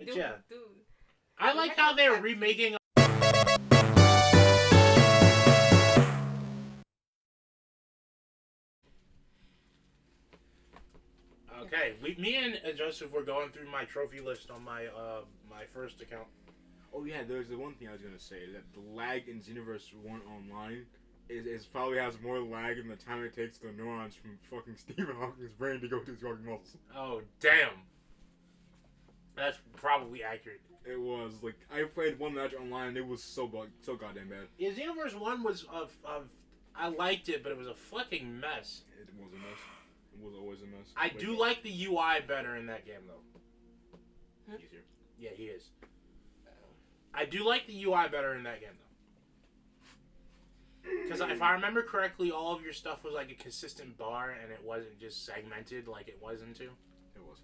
Dude, yeah. dude. I like how they're remaking. Okay, me and Joseph were going through my trophy list on my my first account. Oh yeah, there's the one thing I was gonna say, that the lag in Xenoverse 1 online is probably has more lag in the time it takes the neurons from fucking Stephen Hawking's brain to go to his fucking muscles. Oh damn, that's probably accurate. It was like I played one match online and it was so goddamn bad. Yeah, Xenoverse 1 was I liked it, but it was a fucking mess. It was a mess. It was always a mess. I do like the UI better in that game though. Easier. Yeah, he is. I do like the UI better in that game though. Because if I remember correctly, all of your stuff was like a consistent bar, and it wasn't just segmented like it was into. It was.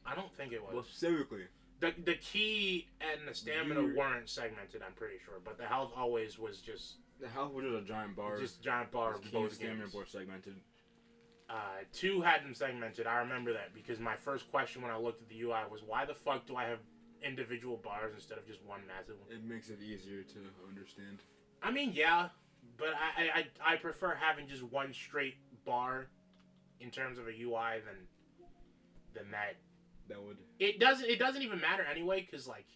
I don't think it was. Well, specifically. The key and the stamina weren't segmented, I'm pretty sure, but the health always was just... The health was just a giant bar. Just giant bar of both stamina games. were segmented. 2 had them segmented. I remember that because my first question when I looked at the UI was, why the fuck do I have individual bars instead of just one massive one? It makes it easier to understand. I mean, yeah, but I prefer having just one straight bar in terms of a UI than that. That would. It doesn't even matter anyway, because like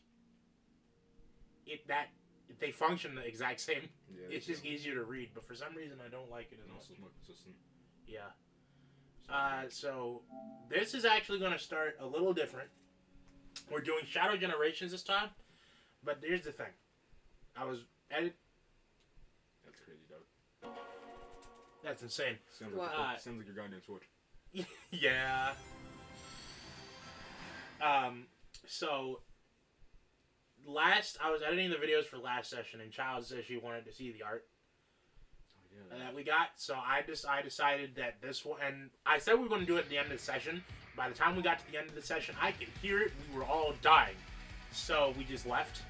they function the exact same. Yeah, it's just easier to read, but for some reason I don't like it as much. Also more consistent. Yeah. So this is actually going to start a little different. We're doing Shadow Generations this time, but here's the thing. I was edit. That's crazy, dog. That's insane. Sounds like your goddamn Switch. Yeah. So I was editing the videos for last session, and Child said she wanted to see the art that we got. So I decided that this one, and I said we were going to do it at the end of the session. By the time we got to the end of the session, I could hear it. We were all dying, so we just left.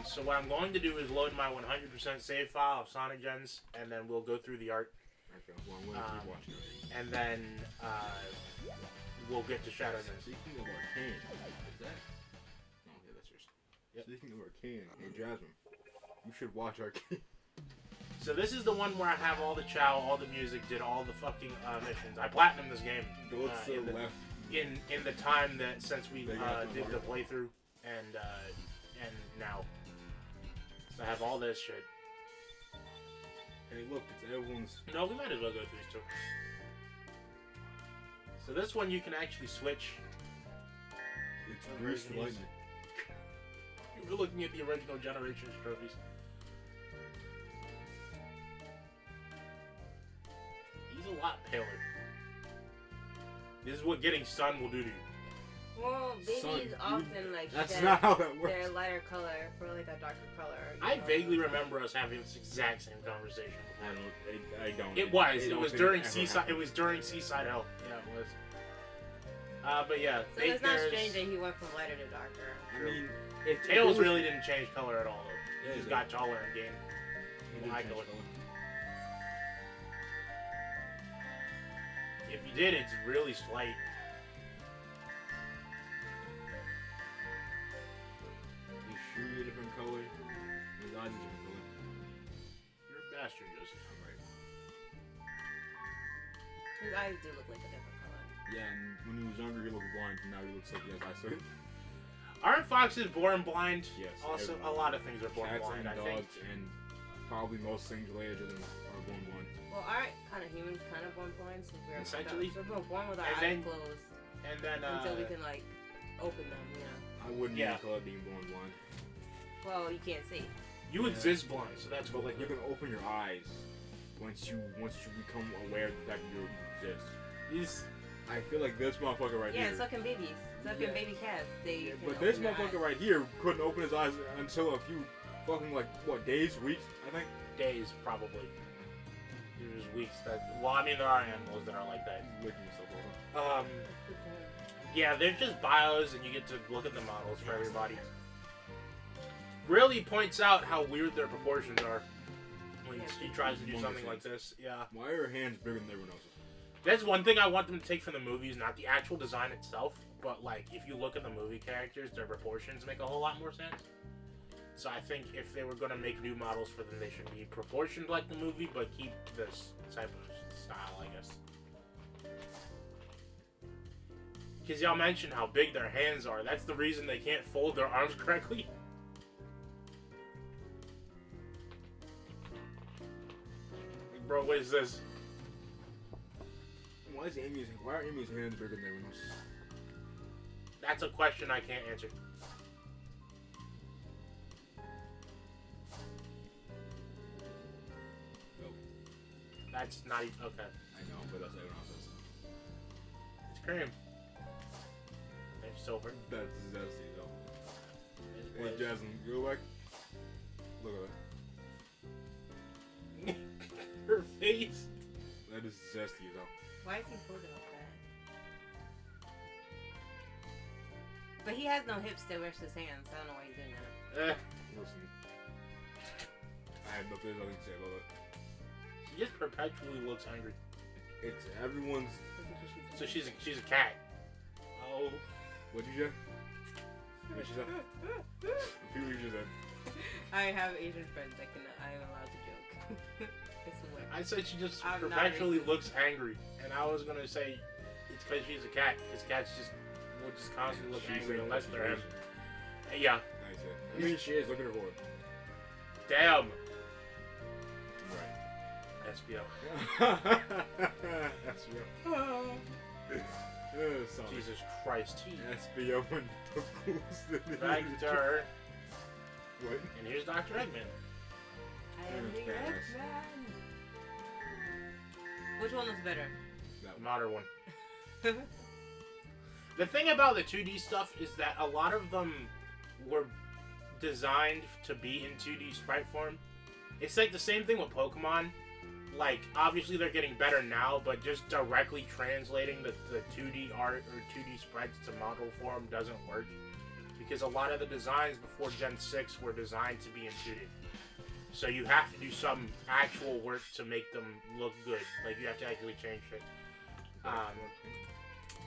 So what I'm going to do is load my 100% save file of Sonic Gens, and then we'll go through the art. Okay, well, I'm going to keep watching it. And then we'll get to Shadow Gens. Speaking of Arcane, is that? Oh, yeah, that's yours. Yep. Speaking of Arcane, hey Jasmine, you should watch Arcane. So this is the one where I have all the chow, all the music, did all the fucking missions. I platinumed this game in the time that since we did the playthrough and now. So I have all this shit. Hey, look, it's everyone's. No, we might as well go through these two. So this one you can actually switch. It's Bruce Lightning. We're looking at the original Generations trophies. He's a lot paler. This is what getting sun will do to you. Well, babies often like that's not how that works. Their lighter color for like a darker color. I vaguely remember us having this exact same conversation. I don't. It was during Seaside. It was during Seaside Hell. Yeah, it was. But yeah. So it's not strange that he went from lighter to darker. I mean, Tails really didn't change color at all though. He just got taller and gained high color. If you did, it's really slight. His shoes are a different color. His eyes are a different color. You're a bastard, Joseph. I'm right. His eyes do look like a different color. Yeah, and when he was younger, he looked blind, and now he looks like he has eyesight. Aren't foxes born blind? Yes. Also, a lot of things are born blind, and I dogs think. and probably most things related to them are born blind. Well, aren't kind of humans kind of born blind? So we're essentially. So we're born with our eyes closed. And then until we can like open them, you know. I wouldn't even call it being born blind. Well, you can't see. You exist blind, so that's but like you can open your eyes once you become aware of the fact that you exist. I feel like this motherfucker right here. Yeah, so can babies. So can baby cats. But this motherfucker right here couldn't open his eyes until a few fucking days, weeks, I think. Days, probably. There's weeks that. Well, I mean, there are animals that are like that. Licking yourself over. Yeah, they're just bios, and you get to look at the models for everybody. Really points out how weird their proportions are when she tries to do something like this. Yeah. Why are her hands bigger than everyone else's? That's one thing I want them to take from the movies, not the actual design itself, but like if you look at the movie characters, their proportions make a whole lot more sense. So I think if they were gonna make new models for them, they should be proportioned like the movie, but keep this type of style, I guess. Because y'all mentioned how big their hands are. That's the reason they can't fold their arms correctly. Bro, what is this? Why are Amy's hands bigger than everyone's? That's a question I can't answer. No. That's not even okay. I know, but that's everyone else's. It's cream. There's silver. That's zesty though. There's Hey Jasmine, go back. Look at that. her face. That is zesty though. Why is he folded like that? But he has no hips to rest his hands. I don't know why he's doing that. Listen. I have nothing to say about it. She just perpetually looks angry. It's everyone's. So she's a cat. Oh. What'd you say? What'd you say? Repeat what you just said. I have Asian friends. I am allowed to joke. It's a win. I said she just I'm not perpetually racist. looks angry, and I was gonna say it's because she's a cat. Because cats will just constantly look She's angry a- unless they're him. Asian. Yeah. Nice. I mean, she is. Look at her board. Damn. Right. SBO. SBO. Jesus Christ. SBO and the Back to her. What? And here's Dr. Eggman. I am the Badass. X-Man. Which one was better? The modern one. The thing about the 2D stuff is that a lot of them were designed to be in 2D sprite form. It's like the same thing with Pokemon. Like, obviously they're getting better now, but just directly translating the 2D art or 2D sprites to model form doesn't work. Because a lot of the designs before Gen 6 were designed to be in 2D. So you have to do some actual work to make them look good. Like, you have to actually change shit.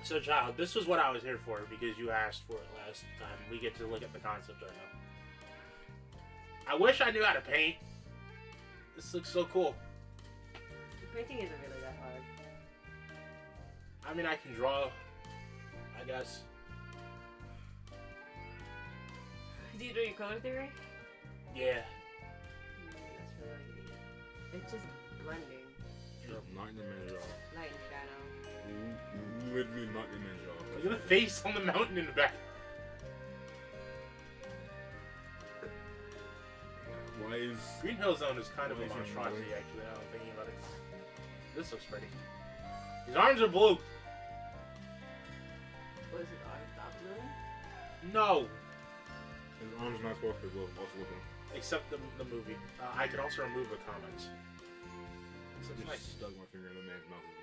So, child, this was what I was here for because you asked for it last time. We get to look at the concept right now. I wish I knew how to paint. This looks so cool. Painting isn't really that hard. I mean, I can draw, I guess. Do you do your color theory? Yeah. That's really easy. It's just blending. Not in the minute at all. Light and shadow. Literally not in the minute at all. Look at the face on the mountain in the back. Why is... Green Hill Zone is kind of a Why is he monstrosity, blue? actually, now I'm thinking about it. This looks pretty. His arms are blue. Was his arm not blue? No. His arm's not supposed to be blue. Also looking. Except the movie. I could also remove the comments. So I it's nice. just stuck my finger in the man's mouth and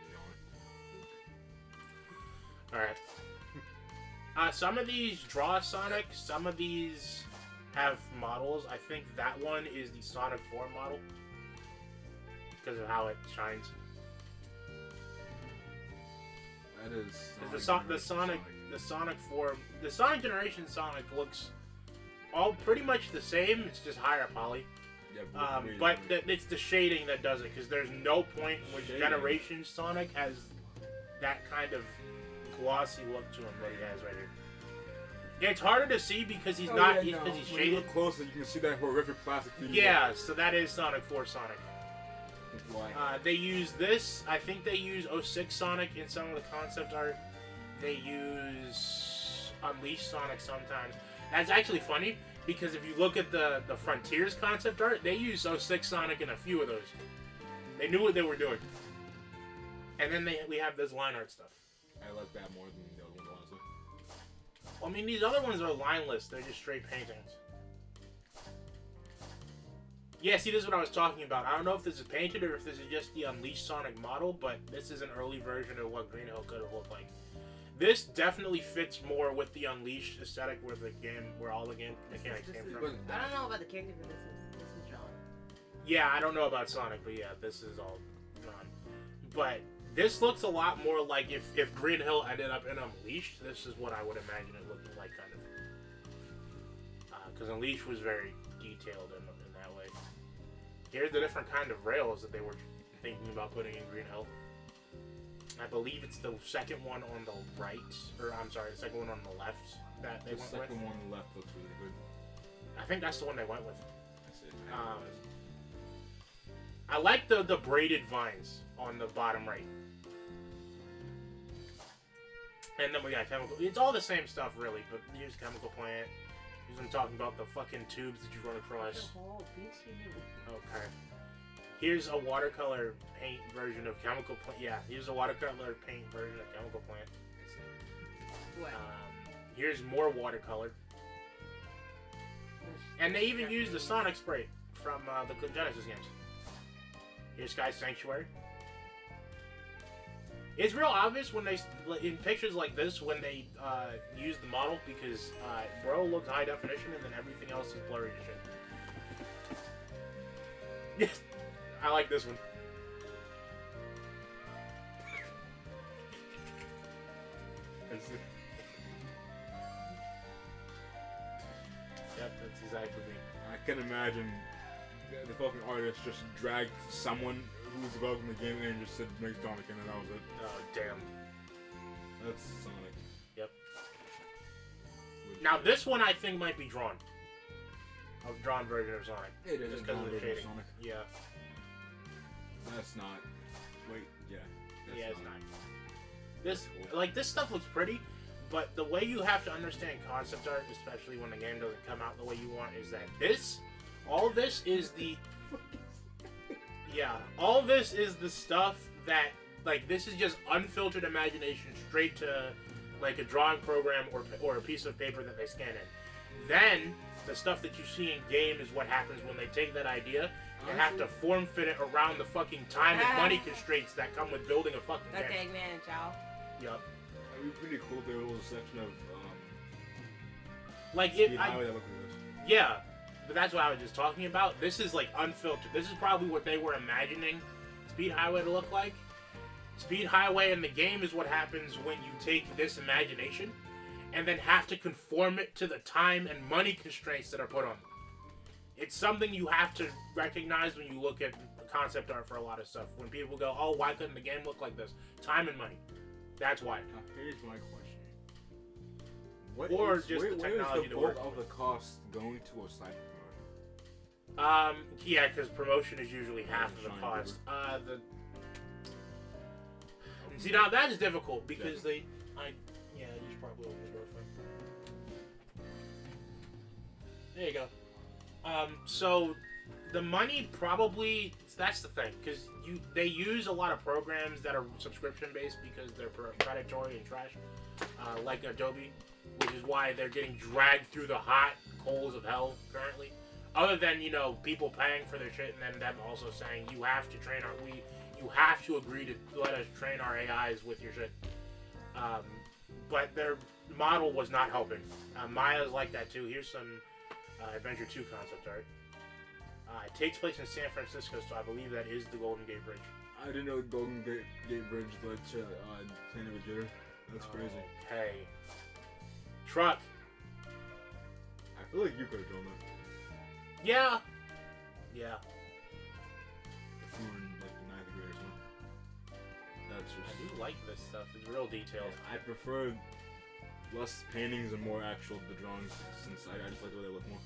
yawning. Alright. Some of these draw Sonic, some of these have models. I think that one is the Sonic 4 model. Because of how it shines. That is... Because the Sonic 4, the Sonic Generation Sonic looks all pretty much the same. It's just higher poly. Yeah, But it's the shading that does it. Because there's no point in which Shading. Generation Sonic has that kind of glossy look to him that he has right here. Yeah, it's harder to see because he's because he's when you shaded. look closer, you can see that horrific plastic thing. Yeah, so that is Sonic 4 Sonic. Why? They use this. I think they use 06 Sonic in some of the concept art. They use Unleashed Sonic sometimes. That's actually funny because if you look at the Frontiers concept art, they use 06 Sonic in a few of those. They knew what they were doing. And then we have this line art stuff. I like that more than the other one, honestly. I mean, these other ones are lineless. They're just straight paintings. Yeah, see, this is what I was talking about. I don't know if this is painted or if this is just the Unleashed Sonic model, but this is an early version of what Green Hill could have looked like. This definitely fits more with the Unleashed aesthetic where all the game mechanics came from. I don't know about the character, but this was drawn. Yeah, I don't know about Sonic, but yeah, this is all drawn. But This looks a lot more like if Green Hill ended up in Unleashed. This is what I would imagine it looking like, kind of. Because Unleashed was very detailed in that way. Here's the different kind of rails that they were thinking about putting in Green Hill. I believe it's the second one on the right, or I'm sorry, the second one on the left that they went with. The second one on the left looks really good. I think that's the one they went with. That's it. I like the braided vines on the bottom right. And then we got chemical. It's all the same stuff, really, but here's chemical plant. Here's them talking about the fucking tubes that you run across. Okay. Here's a watercolor paint version of chemical plant. Yeah, here's a watercolor paint version of chemical plant. What? Here's more watercolor. And they even use the Sonic spray from the Genesis games. Here's Sky's Sanctuary. It's real obvious when they, in pictures like this, when they use the model, because bro looks high definition and then everything else is blurry as shit. I like this one. Yep, that's exactly me. I can imagine the fucking artist just dragged someone who was developing the game and just said make Sonic and that was it. Oh, damn. That's Sonic. Yep. Now this one I think might be drawn. A drawn version of Sonic. It is just a because drawn of the version of shading. Sonic. Yeah. That's not. Wait, yeah. That's Yeah, it's not. This, like, this stuff looks pretty, but the way you have to understand concept art, especially when the game doesn't come out the way you want, is that this, all of this is the, yeah, all this is the stuff that, like, this is just unfiltered imagination straight to, like, a drawing program or a piece of paper that they scan in. Then, the stuff that you see in game is what happens when they take that idea and have to form fit it around the fucking time and money constraints that come with building a fucking game. Okay, man, ciao. Yep. It'd be pretty cool if there was a section of like Speed it. Highway that looked like this. Yeah, but that's what I was just talking about. This is like unfiltered. This is probably what they were imagining Speed Highway to look like. Speed Highway in the game is what happens when you take this imagination and then have to conform it to the time and money constraints that are put on it. It's something you have to recognize when you look at concept art for a lot of stuff. When people go, oh, why couldn't the game look like this? Time and money. That's why. Now, here's my question. Or just the technology to work of the cost going to a site promoter? Yeah, because promotion is usually half of the cost. See, now that is difficult because you should probably open the door for him. There you go. So the money probably, that's the thing, because they use a lot of programs that are subscription based because they're predatory and trash, like Adobe, which is why they're getting dragged through the hot coals of hell currently. Other than, you know, people paying for their shit and then them also saying you have to you have to agree to let us train our AIs with your shit. But their model was not helping. Maya's like that too. Here's some Adventure 2 concept art. It takes place in San Francisco, so I believe that is the Golden Gate Bridge. I didn't know Golden Gate Bridge led to Santa Jitter. That's crazy. Okay. Truck. I feel like you could have drawn that. Yeah. Yeah. If you were in like the 9th grade or something. That's just. I do like this stuff. It's real detailed. Yeah, I prefer less paintings and more actual the drawings, since I just like the way they look more.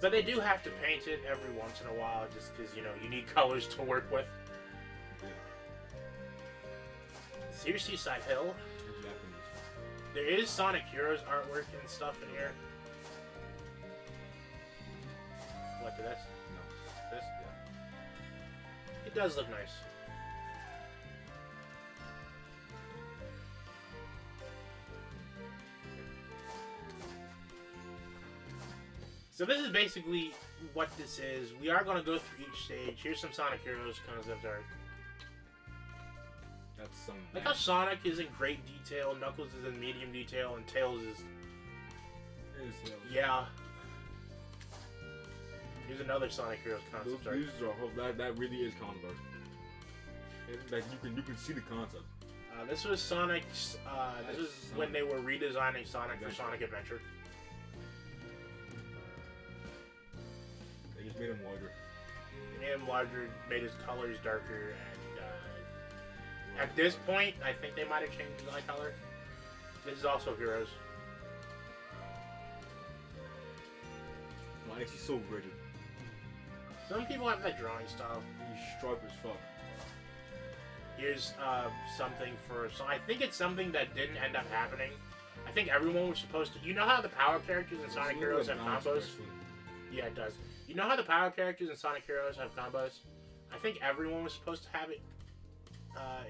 But they do have to paint it every once in a while, just because, you know, you need colors to work with. Yeah. Here's Seaside Hill. Japanese. There is Sonic Heroes artwork and stuff in here. What, this? No. This? Yeah. It does look nice. So this is basically what this is. We are going to go through each stage. Here's some Sonic Heroes concept art. That's some. Like how Sonic is in great detail, Knuckles is in medium detail, and Tails is... Yeah. Here's another Sonic Heroes concept art. These are that really is comic art. Like you can see the concept. This was Sonic's. This was when they were redesigning Sonic for Sonic Adventure. They just made him larger. They made him larger, made his colors darker, and at this point, I think they might have changed his eye color. This is also Heroes. Why is he so rigid? Some people have that drawing style. He's sharp as fuck. Here's something for. So I think it's something that didn't end up happening. I think everyone was supposed to. You know how the power characters in Sonic Heroes have combos? Yeah, it does. You know how the power characters in Sonic Heroes have combos? I think everyone was supposed to have it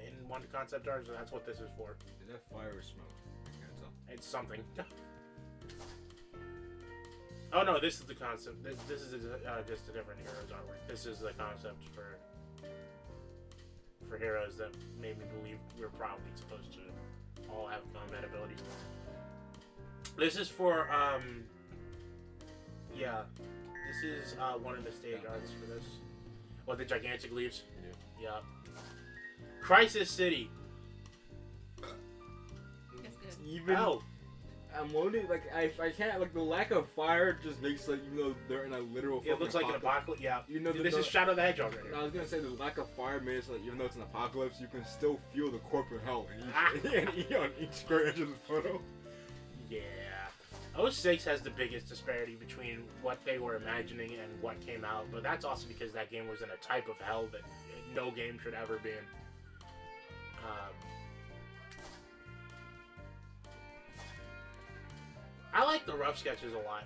in one concept art, so that's what this is for. Is that fire or smoke? I can't tell. It's something. Oh no, this is the concept. This is just a different Heroes artwork. This is the concept for Heroes that made me believe we're probably supposed to all have combat abilities. This is for yeah. This is one of the stage arts for this. What, the gigantic leaves? Yeah. Crisis City. That's good. Even Oh. I'm wondering, like, I can't, like, the lack of fire just makes, like, even though they're in a literal It looks like an apocalypse. Yeah. You know, This is Shadow the Hedgehog right I here. was gonna say the lack of fire makes, like, even though it's an apocalypse, you can still feel the corporate hell in each, on each square inch of the photo. Yeah. 06 has the biggest disparity between what they were imagining and what came out, but that's also because that game was in a type of hell that no game should ever be in. I like the rough sketches a lot.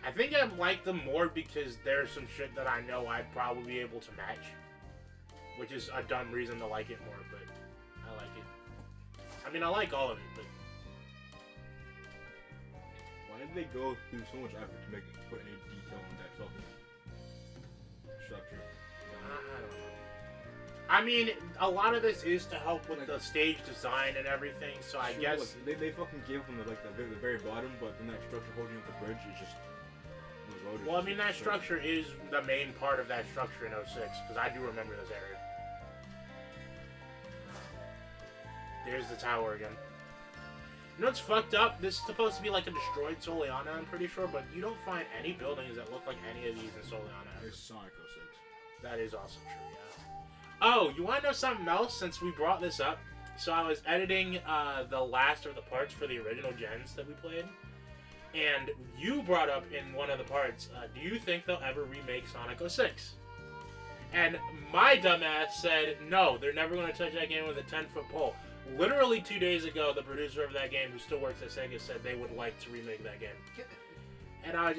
I think I like them more because there's some shit that I know I'd probably be able to match, which is a dumb reason to like it more, but I like it. I mean, I like all of it, but Why did they go through so much effort to put any detail in that fucking structure? I don't know. I mean, a lot of this is to help with the stage design and everything, so I Sure, guess... look, they fucking gave them the very bottom, but then that structure holding up the bridge is just... the road is Well, I mean, just that so- structure is the main part of that structure in 06, because I do remember this area. There's the tower again. You know what's fucked up? This is supposed to be like a destroyed Soliana, I'm pretty sure, but you don't find any buildings that look like any of these in Soliana. It's Sonic 06. That is also true, yeah. Oh, you want to know something else since we brought this up? So I was editing the last of the parts for the original gens that we played, and you brought up in one of the parts, do you think they'll ever remake Sonic 06? And my dumbass said, no, they're never going to touch that game with a 10-foot pole. Literally 2 days ago, the producer of that game, who still works at Sega, said they would like to remake that game. And I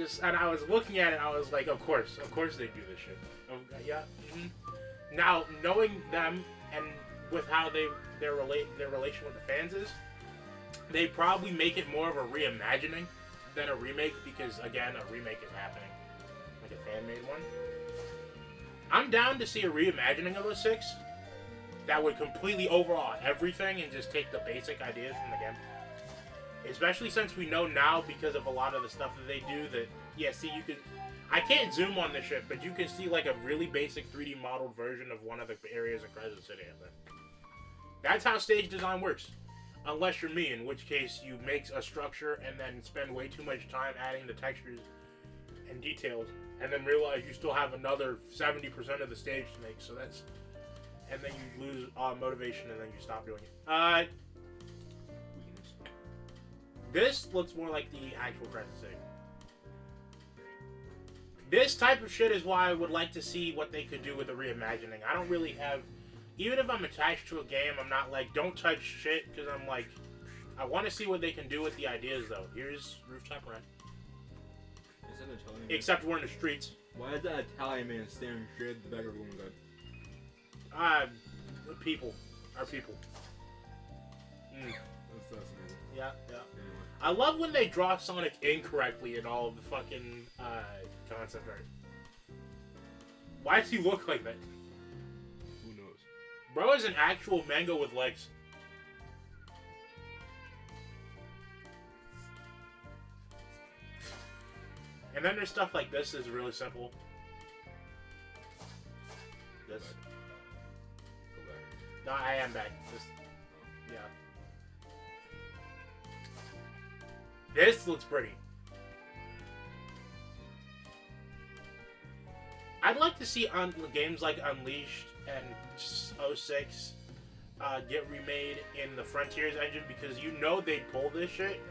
was looking at it, I was like, of course they do this shit. Yeah. Mm-hmm. Now, knowing them and with how their relation with the fans is, they probably make it more of a reimagining than a remake because, again, a remake is happening. Like a fan-made one. I'm down to see a reimagining of 06 that would completely overhaul everything and just take the basic ideas from the game. Especially since we know now, because of a lot of the stuff that they do, that, yeah, see, you could... I can't zoom on this shit, but you can see, like, a really basic 3D modeled version of one of the areas in Crisis City, I think. That's how stage design works. Unless you're me, in which case you make a structure and then spend way too much time adding the textures and details, and then realize you still have another 70% of the stage to make, so that's... And then you lose motivation and then you stop doing it. This looks more like the actual Crisis City. This type of shit is why I would like to see what they could do with the reimagining. I don't really have... Even if I'm attached to a game, I'm not like, don't touch shit, because I'm like... I want to see what they can do with the ideas, though. Here's Rooftop Rent. Is that an Italian man? Except we're in the streets. Why is that Italian man staring straight at the back of a woman's head? People. Our people. That's amazing. Yeah, yeah. Anyway. I love when they draw Sonic incorrectly in all of the fucking concept art. Why does he look like that? Who knows? Bro is an actual mango with legs. And then there's stuff like this that's really simple. this. Go back. No, I am back. Yeah. This looks pretty. I'd like to see games like Unleashed and 06 get remade in the Frontiers engine, because you know they'd pull this shit.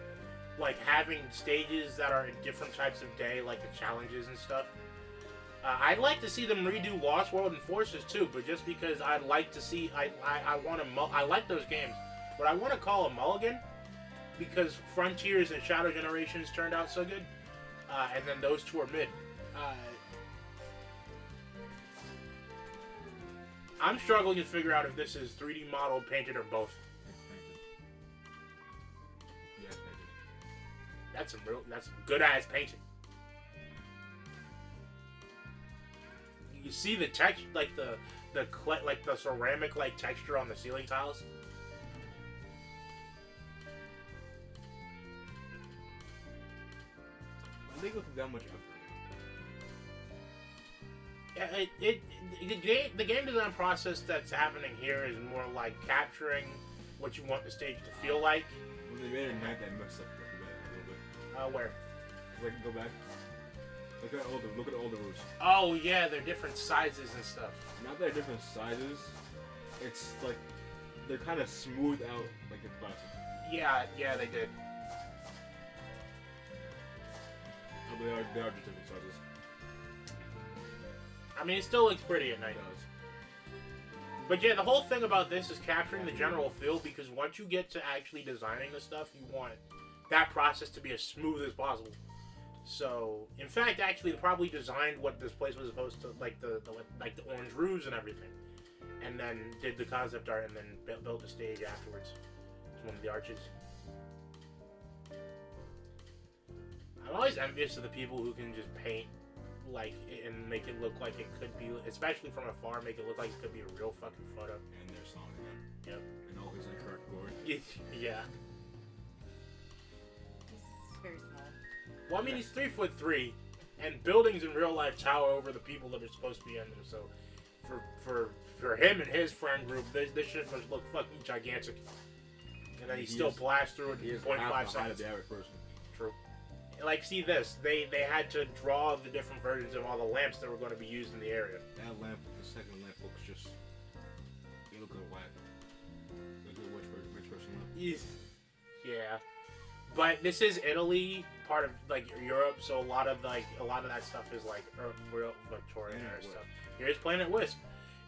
Like having stages that are in different types of day, like the challenges and stuff. I'd like to see them redo Lost World and Forces too, but just because I'd like to see, I like those games, but I want to call a mulligan because Frontiers and Shadow Generations turned out so good, and then those two are mid. I'm struggling to figure out if this is 3D model, painted, or both. It's painted. Yeah, it's painted. That's some good ass painting. You see the text, like the ceramic like texture on the ceiling tiles. I think with that much effort. The game design process that's happening here is more like capturing what you want the stage to feel like. When they made it night, that messed up a little bit. Where? Cause I can go back. Look at all the roofs. Oh yeah, they're different sizes and stuff. Not that they're different sizes. It's like they're kind of smoothed out like in plastic. Yeah, they did. So they are just different sizes. I mean, it still looks pretty at night. It does. But yeah, the whole thing about this is capturing the general feel, because once you get to actually designing the stuff, you want that process to be as smooth as possible. So, in fact, actually, they probably designed what this place was supposed to, like the orange roofs and everything, and then did the concept art and then built the stage afterwards. It's one of the arches. I'm always envious of the people who can just paint like and make it look like it could be, especially from afar, make it look like it could be a real fucking photo. And there's Sonic. Yep. In all his incorrect glory. Yeah. He's very small. Well, I mean, he's 3'3", and buildings in real life tower over the people that are supposed to be in them. So, for him and his friend group, this shit must look fucking gigantic. And then he still blasts through it in 0.5 seconds. The average person. True. Like, see this. They had to draw the different versions of all the lamps that were going to be used in the area. That lamp, the second lamp looks just... You look at a whack. Look at which person lamp. Yeah. But this is Italy, part of, like, Europe, so a lot of that stuff is, like, real Victorian era stuff. Here's Planet Wisp.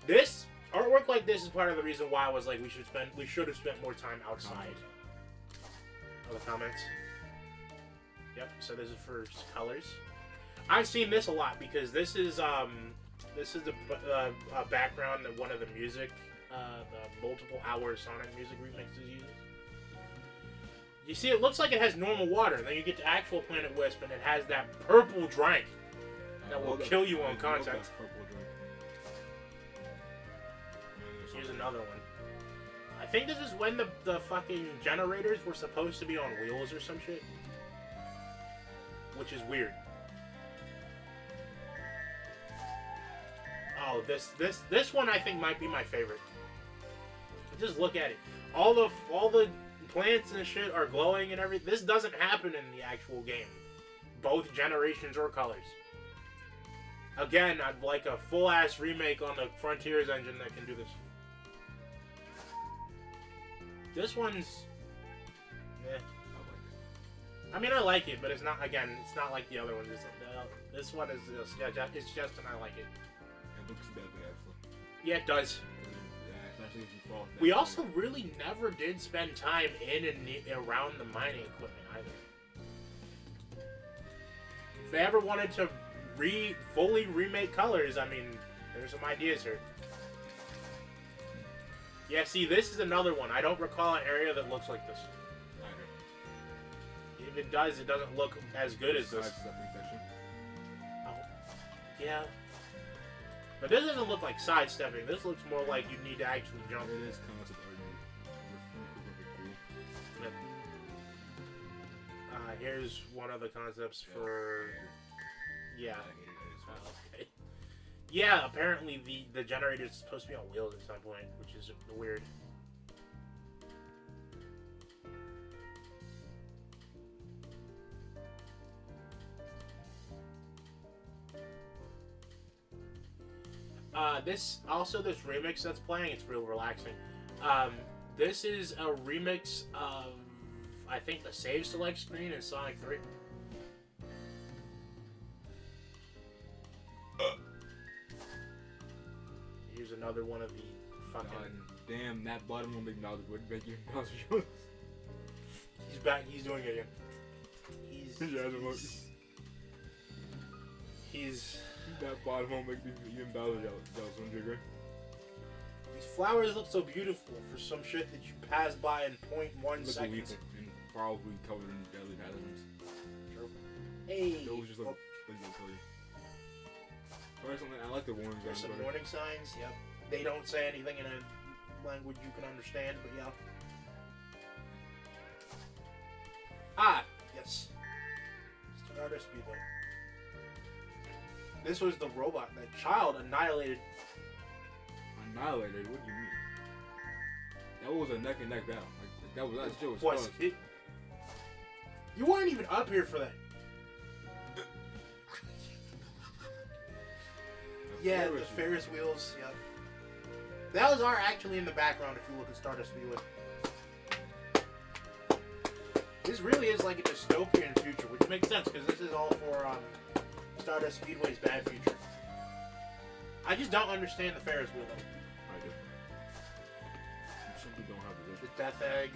This, artwork like this is part of the reason why I was like, we should have spent more time outside. Other comments? Yep, so this is for colors. I've seen this a lot because this is the background that one of the music, the multiple hour Sonic music remixes uses. You see, it looks like it has normal water, and then you get to actual Planet Wisp, and it has that purple drink that will kill you on contact. Here's another one. I think this is when the fucking generators were supposed to be on wheels or some shit. Which is weird. Oh, this one I think might be my favorite. Just look at it. All the plants and shit are glowing and everything. This doesn't happen in the actual game. Both generations or colors. Again, I'd like a full-ass remake on the Frontiers engine that can do this. This one's... eh. I mean, I like it, but it's not, again, it's not like the other ones. This one is just, it's just, and I like it. It looks deadly, actually. Yeah, it does. Yeah, especially if you fall. We also really never did spend time in and around the mining equipment either. If they ever wanted to fully remake colors, I mean, there's some ideas here. Yeah, see, this is another one. I don't recall an area that looks like this. If it does, it doesn't look as good as this. Oh, yeah. But this doesn't look like sidestepping. This looks more like you need to actually jump. It is concept art. Yep. Here's one of the concepts for... Yeah. I hate it. Okay. Yeah, apparently the generator is supposed to be on wheels at some point, which is weird. This remix that's playing, it's real relaxing. This is a remix of, I think, the save select screen in Sonic 3. Here's another one of the fucking. God damn, that bottom one big Bowser would make you Bowser jealous. He's back. He's doing it again. He's that bottom one make me even Bowser jealous on Jigger. These flowers look so beautiful for some shit that you pass by in 0.1 seconds. And probably covered in deadly pathogens. True. Hey. Those just like things that kill you. Personally, I like the warning signs. There's some warning signs. Yep. They don't say anything in a language you can understand, but yeah. Ah, yes. Stardust Speedway. This was the robot that Child annihilated. Annihilated? What do you mean? That was a neck and neck battle. Like, that shit was Was it? You weren't even up here for that. Yeah, the Ferris wheels. Yep. Those are actually in the background if you look at Stardust Speedway. This really is like a dystopian future, which makes sense because this is all for Stardust Speedway's bad future. I just don't understand the Ferris wheel though. I do. You simply don't have the vision. The Death Egg.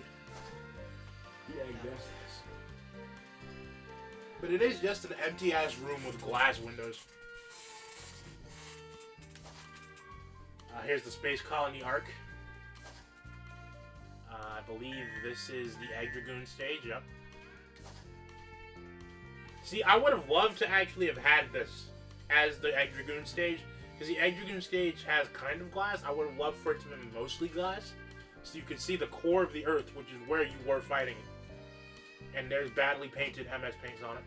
The egg death. But it is just an empty ass room with glass windows. Here's the Space Colony Arc. I believe this is the Egg Dragoon stage, yep. See, I would have loved to actually have had this as the Egg Dragoon stage, because the Egg Dragoon stage has kind of glass. I would have loved for it to be mostly glass, so you could see the core of the Earth, which is where you were fighting. And there's badly painted MS paints on it.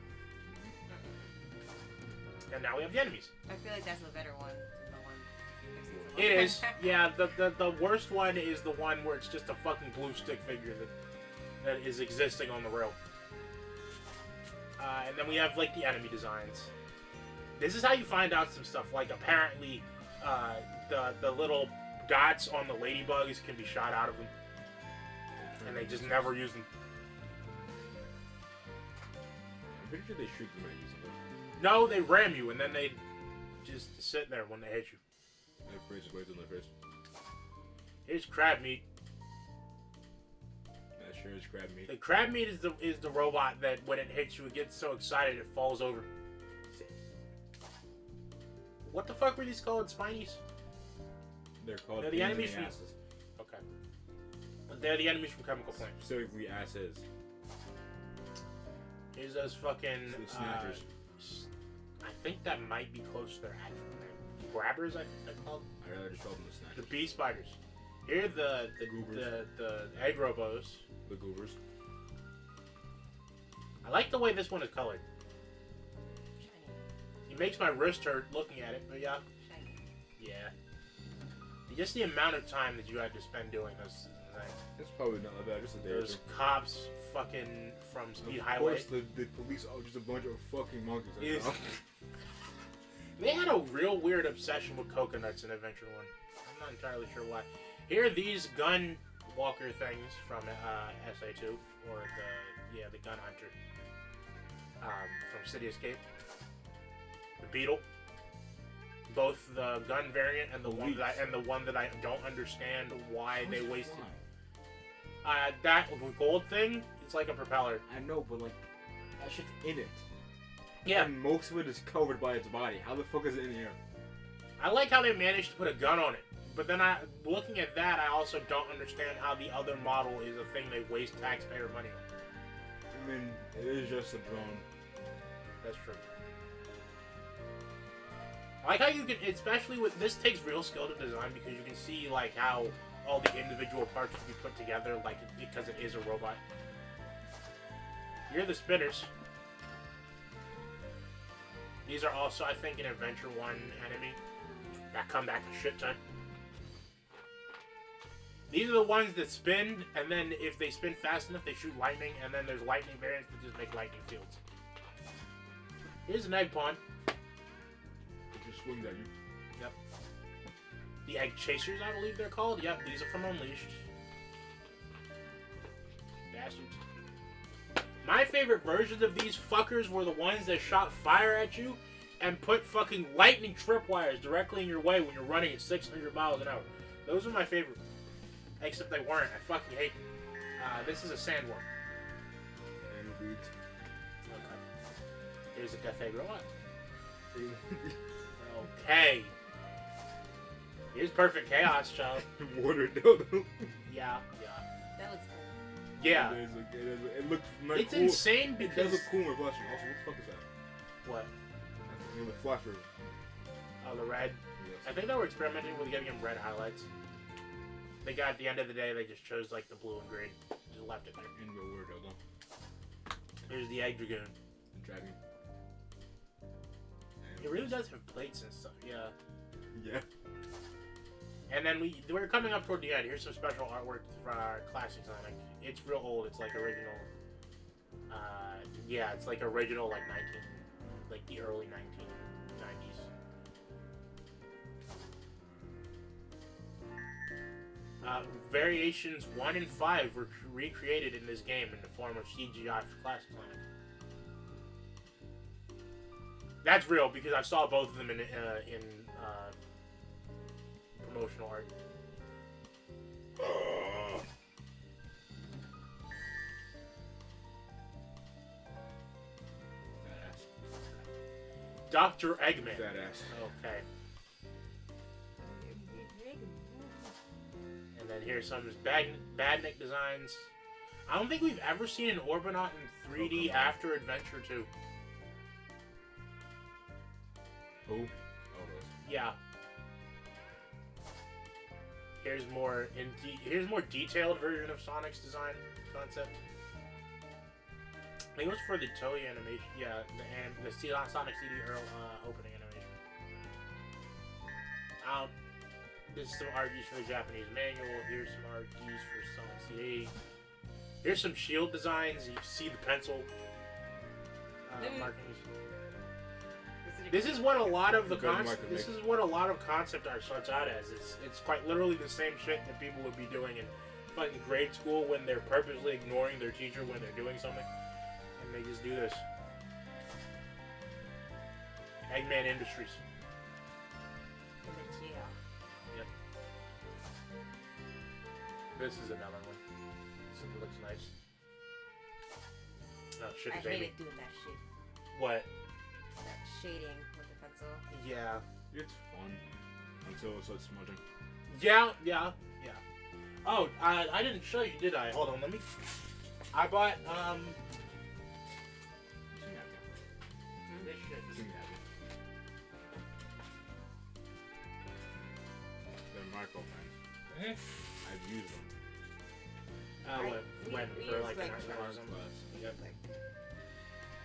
And now we have the enemies. I feel like that's a better one. It is. Yeah, the worst one is the one where it's just a fucking blue stick figure that is existing on the rail. And then we have, like, the enemy designs. This is how you find out some stuff. Like, apparently, the little dots on the ladybugs can be shot out of them. And they just never use them. I'm pretty sure they shoot them at you something. No, they ram you, and then they just sit there when they hit you. Here's crab meat. That sure is crab meat. The crab meat is the robot that when it hits you, it gets so excited it falls over. What the fuck were these called? Spinies? They're called the enemies from asses. Okay. They're the enemies from Chemical Plant. Specifically asses. Here's those fucking snatchers. I think that might be close to their actual name. Grabbers, I think they're called. I rather just call them the snatchers. The bee spiders. Here are the egg robos. The goobers. I like the way this one is colored. It makes my wrist hurt looking at it, but yeah. Yeah. Just the amount of time that you had to spend doing this thing. It's probably not bad, just a day or Those two. cops fucking from Speed of Highway. Of course, the police are just a bunch of fucking monkeys. Is- They had a real weird obsession with coconuts in Adventure 1. I'm not entirely sure why. Here are these gun walker things from SA2, or the gun hunter from City Escape. The Beetle, both the gun variant and the one that I don't understand why they wasted. That gold thing, it's like a propeller. I know, but like that shit's in it. Yeah. And most of it is covered by its body. How the fuck is it in the air? I like how they managed to put a gun on it. But then looking at that, I also don't understand how the other model is a thing they waste taxpayer money on. I mean, it is just a drone. That's true. I like how you can, especially with, this takes real skill to design because you can see like how all the individual parts can be put together, like because it is a robot. Here are the spinners. These are also, I think, an Adventure 1 enemy. that come back a shit ton. These are the ones that spin, and then if they spin fast enough, they shoot lightning, and then there's lightning variants that just make lightning fields. Here's an egg pawn. It just swings at you. Yep. The egg chasers, I believe they're called. Yep, these are from Unleashed. Bastards. My favorite versions of these fuckers were the ones that shot fire at you and put fucking lightning tripwires directly in your way when you're running at 600 miles an hour. Those are my favorite. Except they weren't. I fucking hate them. This is a sandworm. And weeds. Okay. Here's a Death Egg Robot. Okay. Here's Perfect Chaos, child. Water dildo. Yeah. That looks cool. Yeah. It looks like It's cool. insane It because... does look cool in reflection. Also, what the fuck is that? What? That's the flasher. Oh, the red? Yes. I think they were experimenting with giving him red highlights. They got, at the end of the day, they just chose, like, the blue and green. Just left it there. And the water dildo. Here's the Egg Dragoon. Dragon. It really does have plates and stuff, yeah. Yeah. And then we're coming up toward the end. Here's some special artwork for our classic Sonic. It's real old. It's like original. Yeah, it's like original, like the early 1990s. Variations 1 and 5 were recreated in this game in the form of CGI for classic Sonic. That's real because I saw both of them in promotional art. Fat ass. Dr. Eggman. Fat ass. Okay. And then here's some Badnik designs. I don't think we've ever seen an Orbinaut in 3D after Adventure 2. Who? Oh, those. Yeah. Here's more detailed version of Sonic's design concept. I think it was for the Toei animation. Yeah, the Sonic CD opening animation. This is some art used for the Japanese manual. Here's some art used for Sonic CD. Here's some shield designs. You see the pencil markings. This is what a lot of concept art starts out as. It's quite literally the same shit that people would be doing in fucking grade school when they're purposely ignoring their teacher when they're doing something, and they just do this. Eggman Industries. Yep. This is another one. This one looks nice. Oh shit, I baby. hated doing that shit. What? That shading with the pencil. Yeah. It's fun. Until it starts smudging. Yeah. Oh, I didn't show you, did I? Hold on, let me... I bought, this shit. They're micro pens. I've used them. When we for use, like like, an exercise. Yep. Like,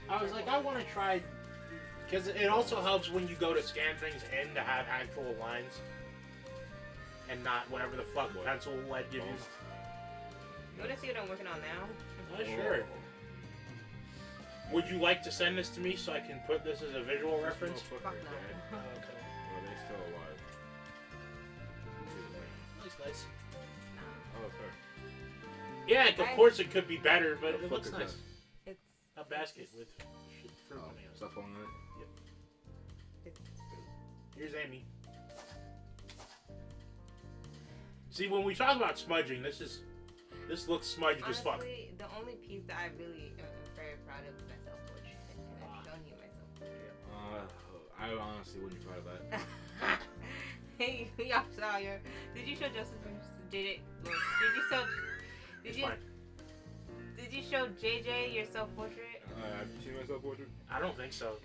I was like, I want to try... Because it also helps when you go to scan things in to have actual lines. And not whatever the fuck pencil lead gives you. you want to see what I'm working on now? Sure. Would you like to send this to me so I can put this as a visual reference? Fuck no. Okay. Well, they're still alive. Nice. Oh, it's her. Yeah, of course it could be better, but The it fuck looks is nice. that? It's A basket with shit fruit Oh, on it. stuff on it. it's Here's Amy. See, when we talk about smudging, this looks smudged as fuck. honestly the only piece that I really am very proud of is my self-portrait, and I've shown you my self-portrait. I honestly wouldn't try that. Hey, y'all saw your. Did you show Joseph? Did It's you? fine. Did you show JJ your self-portrait? Have you seen my self-portrait? I don't think so.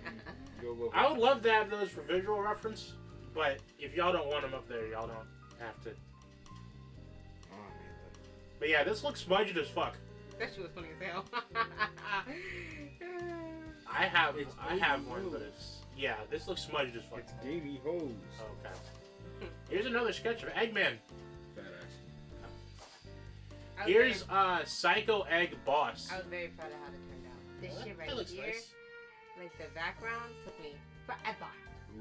Go look. I would love to have those for visual reference, but if y'all don't want them up there, y'all don't have to. Oh, man. But yeah, this looks smudged as fuck. That shit was funny as hell. I have It's one, hose. but it's this looks smudged as fuck. It's gamey hose. Okay. Here's another sketch of Eggman. Fat ass. Here's Psycho Egg Boss. I was very proud of how it turned out. This shit right That looks here, nice. like the background, took me forever.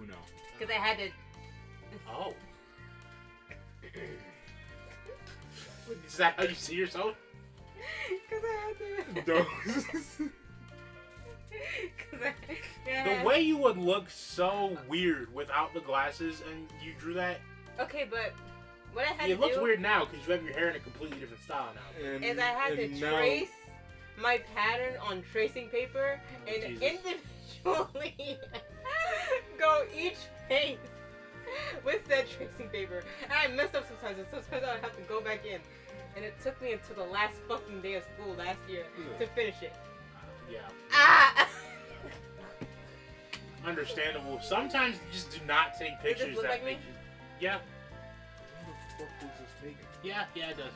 Ooh, no. Because I had to. Oh. Is that how you see yourself? Because I had to. Those. The way you would look so weird without the glasses and you drew that. Okay, but what I had It to looks do weird now because you have your hair in a completely different style now. is I had to trace my pattern on tracing paper and individually go each face with that tracing paper. And I messed up sometimes, and sometimes I would have to go back in. And it took me until the last fucking day of school last year to finish it. Yeah. Ah! Understandable. Sometimes you just do not take Does this pictures look that like me? make you. Yeah. What the fuck was this taken? Yeah, it does.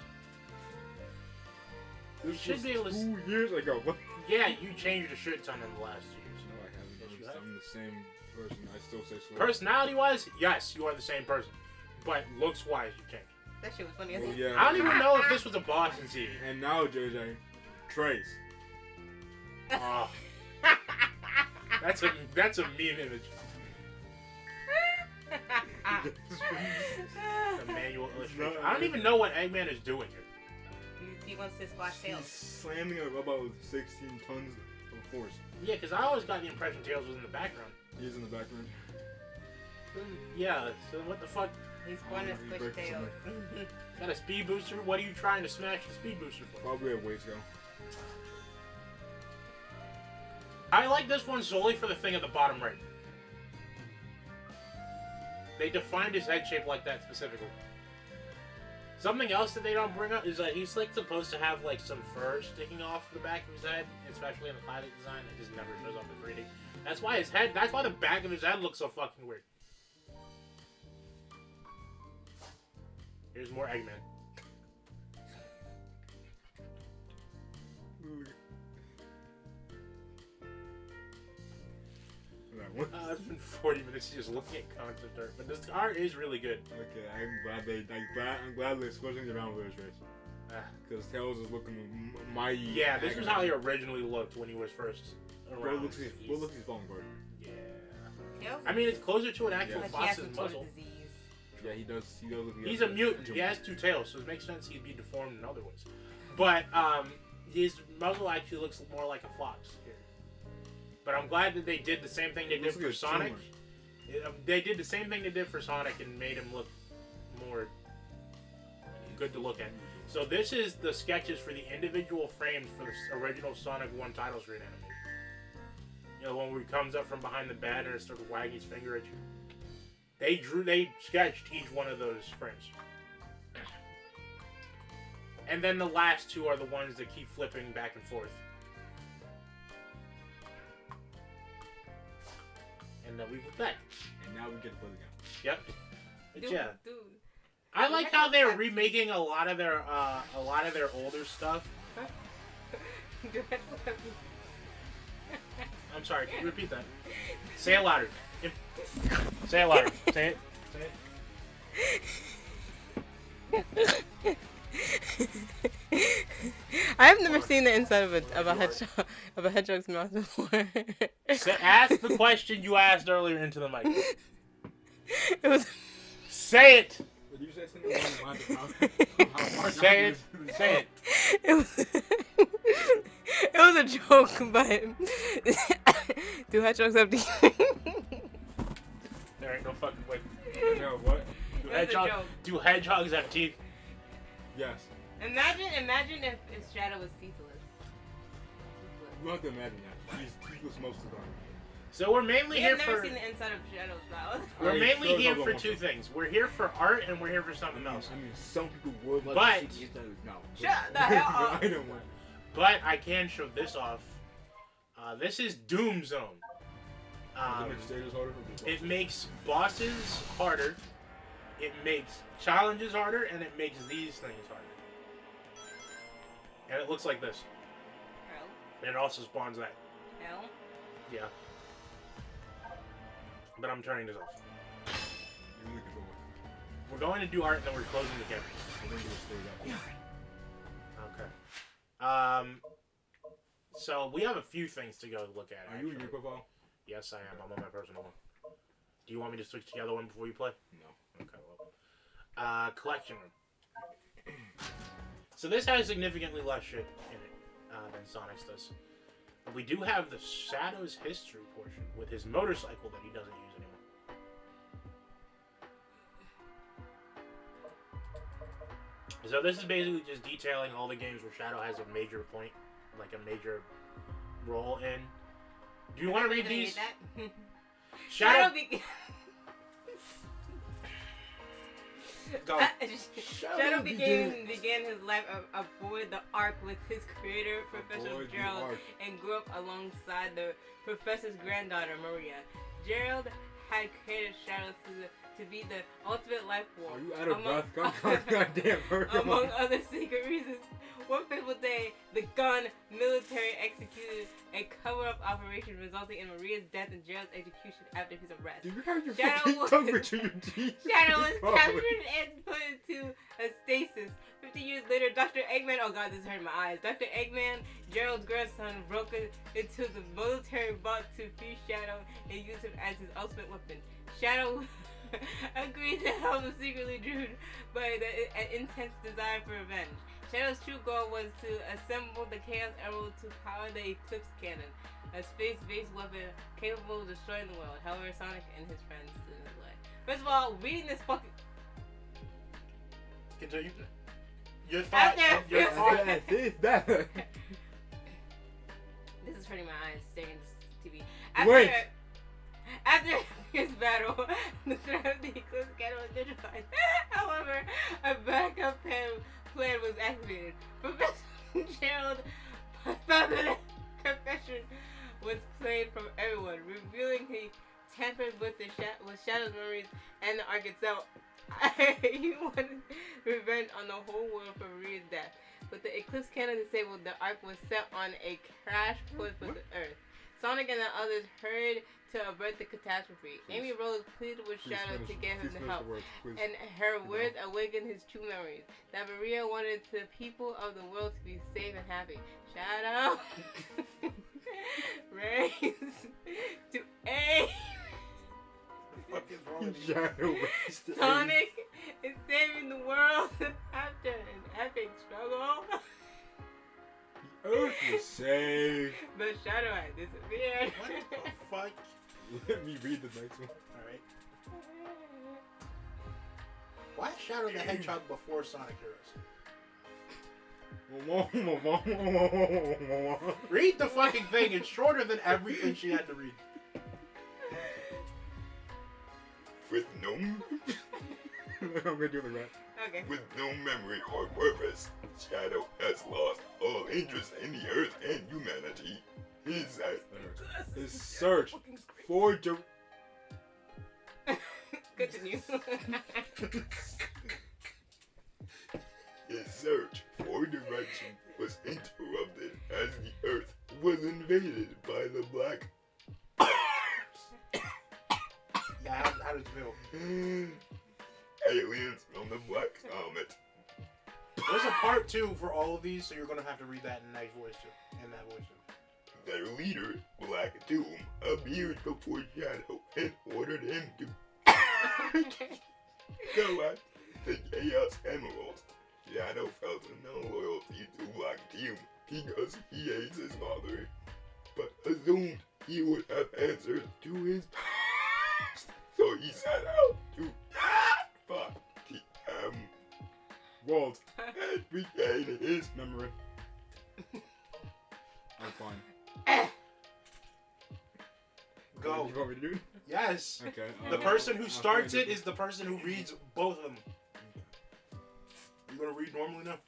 This should was be able to 2 years ago. What? Yeah, you changed a shit ton in the last 2 years. No, I haven't. Yes, you have. I'm the same person. I still say slow. Personality-wise, yes, you are the same person. But looks-wise, you changed. That shit was funny. Well, yeah. I don't even know if this was a Boston CD. And now, JJ, Trace. Oh, that's a meme image. A manual illustration. I don't even know what Eggman is doing here. He wants to squash He's tails. slamming a robot with 16 tons of force. Yeah, because I always got the impression Tails was in the background. He's in the background. Yeah, so what the fuck? He's going to He squish breaks tails. Got a speed booster? What are you trying to smash the speed booster for? Probably a ways ago. I like this one solely for the thing at the bottom right. They defined his head shape like that specifically. Something else that they don't bring up is that he's like supposed to have like some fur sticking off the back of his head, especially in the classic design. It just never shows up in 3D. That's why the back of his head looks so fucking weird. Here's more Eggman. It's been 40 minutes just looking at concept art, but this art is really good. Okay, I'm glad they're switching around with this race. Because Tails is looking mighty. Yeah, this was how he originally looked when he was first What around. looks he's falling apart. Yeah. Tails? I mean, it's closer to an actual Like he has fox's some sort muzzle. of disease. Yeah, he does look. He's a mutant. He has 2 tails, so it makes sense he'd be deformed in other ways. But his muzzle actually looks more like a fox here. But I'm glad that they did the same thing they did for Sonic. They did the same thing they did for Sonic and made him look more good to look at. So this is the sketches for the individual frames for the original Sonic 1 title screen animation. You know, when he comes up from behind the bed and starts wagging his finger at you. They sketched each one of those frames. And then the last 2 are the ones that keep flipping back and forth. And then we flip back. And now we get to play the game. Yep. But yeah. Dude. I like how they're remaking a lot of their older stuff. I'm sorry, can you repeat that? Say it louder. Say it louder. Say it. I've never seen the inside of a hedgehog's mouth before. Ask the question you asked earlier into the mic. It was. Say it. Did you say something about Say it. Say it. It was a joke, but do hedgehogs have teeth? There ain't no fucking way. No, what? Do hedgehogs have teeth? Yes. Imagine if Shadow was teethless. You don't have to imagine that. He's toothless most of the time. So we're mainly We here have never for. seen the inside of Shadow's mouth. We're mainly Sure, here no, for no, 2 no. things. We're here for art and we're here for something else. I mean, some people would like But- to see the inside. No. Shut the hell up. I don't want. But I can show this off. This is Doom Zone. It makes bosses harder, it makes challenges harder, and it makes these things harder. And it looks like this. Hell. And it also spawns that. Hell. Yeah. But I'm turning this off. We're going to do art and then we're closing the camera. We're gonna do a straight up. Okay. So we have a few things to go look at. Are you in your profile? Yes, I am. I'm on my personal one. Do you want me to switch to the other one before you play? No. Okay, well. Collection room. So this has significantly less shit in it than Sonic's does. But we do have the Shadow's history portion with his motorcycle that he doesn't use anymore. So this is basically just detailing all the games where Shadow has a major point, like a major role in. Do you want to read these? Shadow Go. Shadow began his life aboard the Ark with his creator, Professor Gerald, and grew up alongside the professor's granddaughter, Maria. Gerald had created Shadow to be the ultimate life form. Are you out of breath? Goddamn, among other secret reasons. One fateful day, the gun military executed a cover-up operation resulting in Maria's death and Gerald's execution after his arrest. Do you have your fucking tongue between your teeth? Shadow was captured and put into a stasis. 50 years later, Dr. Eggman, oh god, this hurt my eyes. Dr. Eggman, Gerald's grandson, broke into the military vault to free Shadow and use him as his ultimate weapon. Shadow agreed to help him, secretly driven by an intense desire for revenge. Shadow's true goal was to assemble the Chaos Emerald to power the Eclipse Cannon, a space-based weapon capable of destroying the world. However, Sonic and his friends didn't delay. First of all, reading this fucking... Continue. Your thought. Your thought. This is hurting my eyes, staring at this TV. After his battle, the threat of the Eclipse Cannon was neutralized. However, a backup plan was activated. Professor Gerald found that confession was played from everyone, revealing he tampered with Shadow's memories and the Ark itself. He wanted revenge on the whole world for Maria's death. With the Eclipse Cannon disabled, the Ark was set on a crash course with the Earth. Sonic and the others hurried to avert the catastrophe. Amy Rose pleaded with Shadow to get him to help, and her words awakened his true memories. That Maria wanted the people of the world to be safe and happy. Shadow raised to A. What the fuck is wrong with you? Sonic is saving the world after an epic struggle. The Earth is safe. But Shadow had disappeared. What the fuck? Let me read the next one. Alright. Why is Shadow the Hedgehog before Sonic Heroes? Read the fucking thing. It's shorter than everything she had to read. With no I'm gonna do the rap. Okay. With no memory or purpose, Shadow has lost all interest in the Earth and humanity. His search for Continue. His search for direction was interrupted as the Earth was invaded by the Black. Yeah, how does it feel? Aliens from the Black Comet. There's a part 2 for all of these, so you're gonna have to read that in the next voice too. In that voice too. Their leader, Black Doom, appeared before Shadow and ordered him to go at the Chaos Emerald. Shadow felt no loyalty to Black Doom because he hates his father, but assumed he would have answers to his past. So he set out to fuck the world and regain his memory. I'm fine. Go. You want me to do it? Yes. Okay. The person who starts it is the person who reads both of them. You gonna read normally now?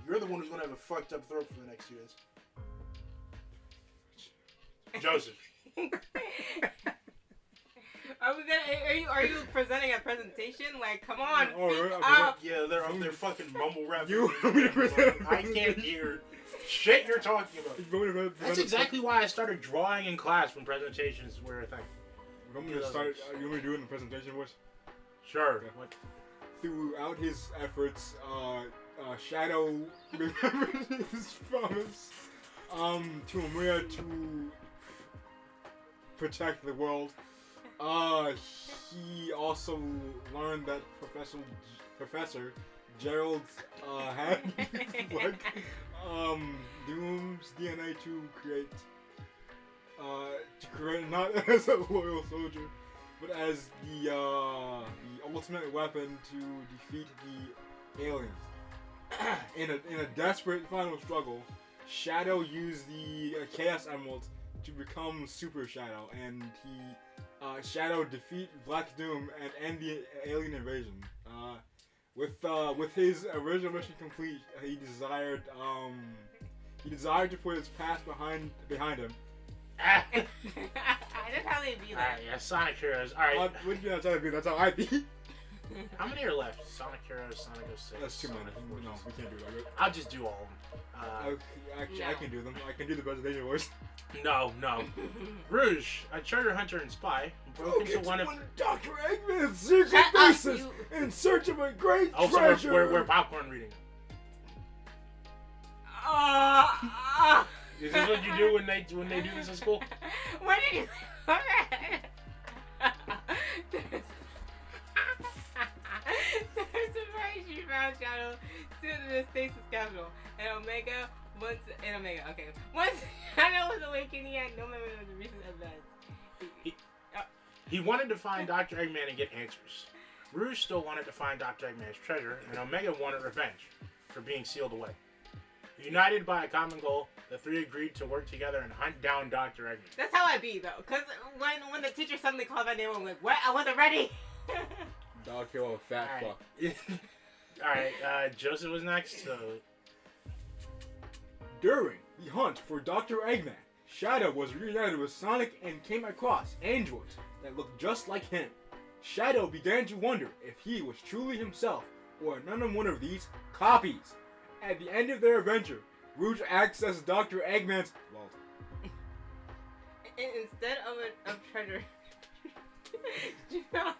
You're the one who's gonna have a fucked up throat for the next 2 days. Joseph. Are you presenting a presentation? Like, come on, speak right, up. Yeah, they're up there fucking mumble rapping. You want me to present? I can't hear shit you're talking about. That's exactly why I started drawing in class when presentations were a thing. You want me to start? You want me to do it in the presentation voice? Sure. Okay. Throughout his efforts, Shadow remembered his promise to Amira to protect the world. He also learned that Professor Gerald had Doom's DNA to create not as a loyal soldier, but as the ultimate weapon to defeat the aliens. In a desperate final struggle, Shadow used the Chaos Emerald to become Super Shadow, and Shadow defeat Black Doom and end the alien invasion. With his original mission complete, he desired to put his past behind him. That's how they be like. Alright, yeah, Sonic Heroes. Alright. What do you trying to be? That's how I be. How many are left? Sonic Heroes, Sonic 06. That's too many. Sonic No, Forces. we can't do that. I'll just do all of them. Actually, I No. can do them. I can do the presentation voice. No. Rouge, a treasure hunter and spy, broke into one of. Dr. Eggman's secret Shut up, bases you- in search of a great Also, treasure. we're popcorn reading. Is this what you do when they do this in school? What did you? They're surprised she found Shadow still in the stasis capital, and Omega once Shadow was awakened, he had no memory of the recent events. He wanted to find Dr. Eggman and get answers. Rouge still wanted to find Dr. Eggman's treasure, and Omega wanted revenge for being sealed away. United by a common goal, the three agreed to work together and hunt down Dr. Eggman. That's how I be though, cause when the teacher suddenly called my name, I'm like, what? I wasn't ready. Dog kill a fat fuck. Alright, Joseph was next, so... During the hunt for Dr. Eggman, Shadow was reunited with Sonic and came across androids that looked just like him. Shadow began to wonder if he was truly himself or another one of these copies. At the end of their adventure, Rouge accessed Dr. Eggman's vault. And instead of treasure, you know,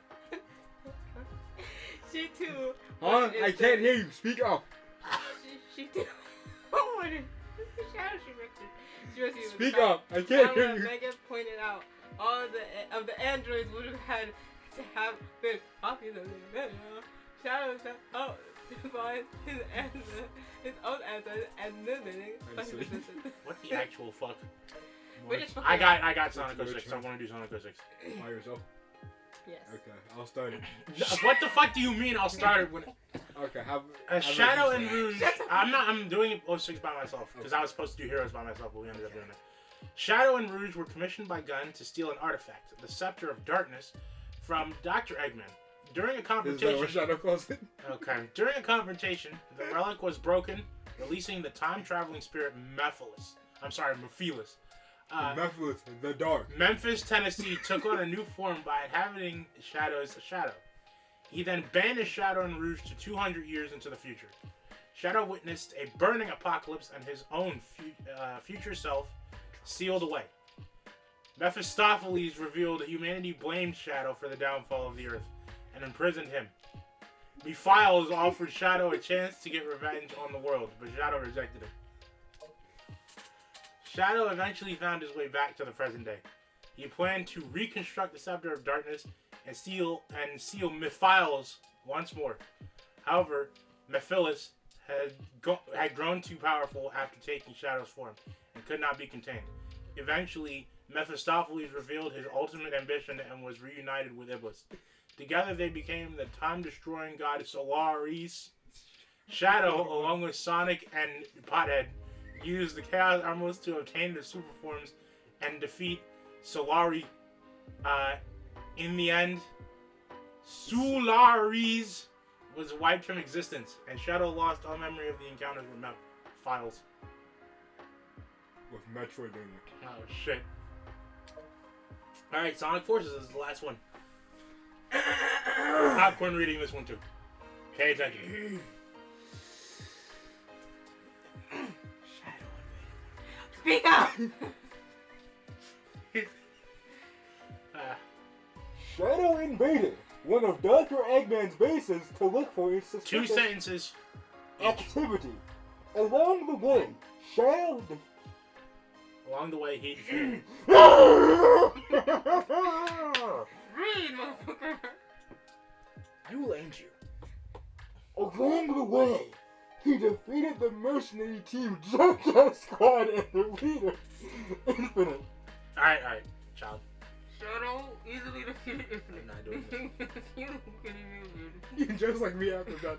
she too. Huh? I can't hear you. Speak up. She too. wanted Shadow she was Speak up. I can't hear you. Megan pointed out all of the androids would have had to have been copies of the original. Shadow said, "Oh, by his own answers and limiting." What the actual fuck? We're just I got Sonic 06. I want to do Sonic 06. By yourself? Yes. Okay, I'll start it. What the fuck do you mean I'll start it when... Okay, Shadow and Rouge... I'm doing 06 by myself, because I was supposed to do Heroes by myself, but we ended up doing it. Shadow and Rouge were commissioned by Gunn to steal an artifact, the Scepter of Darkness, from Dr. Eggman. During a confrontation... Is that what Shadow calls it? Okay. During a confrontation, the relic was broken, releasing the time-traveling spirit Mephiles. Mephiles, the Dark. Memphis, Tennessee took on a new form by inhabiting Shadow's shadow. He then banished Shadow and Rouge to 200 years into the future. Shadow witnessed a burning apocalypse and his own future self sealed away. Mephistopheles revealed that humanity blamed Shadow for the downfall of the Earth and imprisoned him. Mephiles offered Shadow a chance to get revenge on the world, but Shadow rejected him. Shadow eventually found his way back to the present day. He planned to reconstruct the Scepter of Darkness and seal Mephiles once more. However, Mephiles had grown too powerful after taking Shadow's form and could not be contained. Eventually, Mephistopheles revealed his ultimate ambition and was reunited with Iblis. Together they became the time-destroying god Solaris. Shadow, along with Sonic and Pothead, used the Chaos Emeralds to obtain their super forms and defeat Solari. In the end, Solaris was wiped from existence, and Shadow lost all memory of the encounters with Mephiles. With Metroidvania. Oh shit. Alright, Sonic Forces is the last one. Popcorn reading this one too. Pay attention. Speak up! Shadow invaded one of Dr. Eggman's bases to look for a 2 suspicious sentences. activity. Along the way, Shadow Along the way, he defeated. Read, motherfucker. I will end you. Along the way, he defeated the mercenary team Junkyard Squad and the leader, Infinite. Alright, child. Shadow easily defeated Infinite. I'm not doing You just like me after that.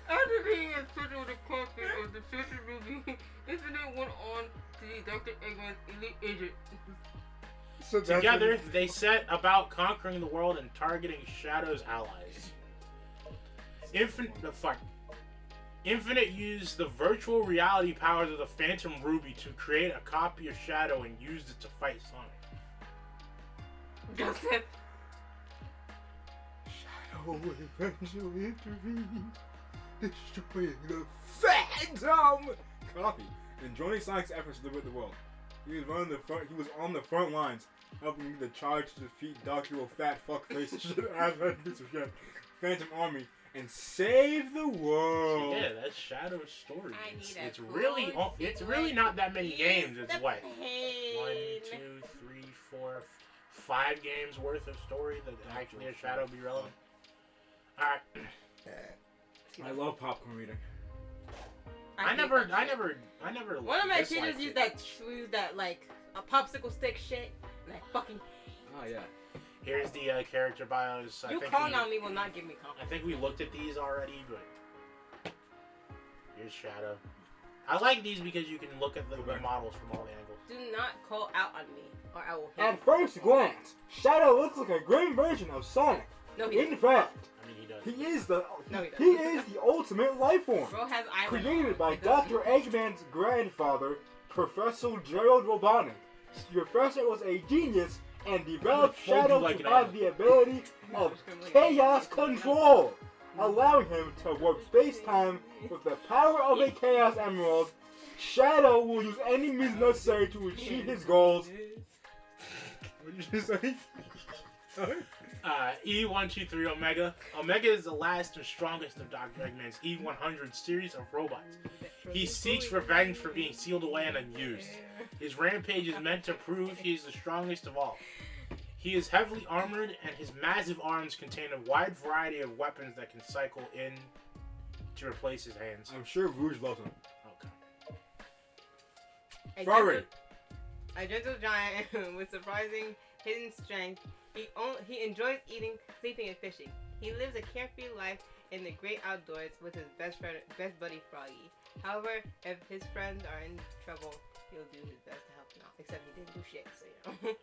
After being infected with the cockpit of the future movie, Infinite went on to be Dr. Eggman's elite agent. So Together, they set about conquering the world and targeting Shadow's allies. Infinite used the virtual reality powers of the Phantom Ruby to create a copy of Shadow and used it to fight Sonic. Joseph. Shadow will eventually intervene, destroying the Phantom copy and joining Sonic's efforts to liberate the world. He was on the front lines, helping lead the charge to defeat Dr. Fat Fuckface piece of shit, Phantom Army, and save the world. Yeah, that's Shadow's story. I need It's a really, cool it's really not that many games. It's what? Pain. 1, 2, 3, 4, 5 games worth of story that actually has Shadow be relevant. Alright. I love popcorn reading. I never. One of my disliked teachers it. used that like a popsicle stick shit, and I fucking. Oh yeah. Here's the character bios. You calling on me will not give me I confidence. think we looked at these already, but here's Shadow. I like these because you can look at the models from all angles. Do not call out on me, or I will hit At first glance, Shadow looks like a grim version of Sonic. you. No, he In doesn't. fact, I mean, he does. he is the No, he he doesn't. is the ultimate life form. Bro has eyeliner. Created by He doesn't. Dr. Eggman's grandfather, Professor Gerald Robotnik. The professor was a genius and developed Fold you Shadow like to an have apple. the ability of chaos control, allowing him to warp space-time with the power of a Chaos Emerald. Shadow will use any means necessary to achieve his goals. What did you say? E123 Omega. Omega is the last and strongest of Dr. Eggman's E100 series of robots. He seeks revenge for being sealed away and unused. His rampage is meant to prove he is the strongest of all. He is heavily armored, and his massive arms contain a wide variety of weapons that can cycle in to replace his hands. I'm sure Rouge loves him. Okay. Sorry. A gentle giant with surprising hidden strength. He enjoys eating, sleeping, and fishing. He lives a carefree life in the great outdoors with his best buddy Froggy. However, if his friends are in trouble, he'll do his best to help them out. Except he didn't do shit, so you know.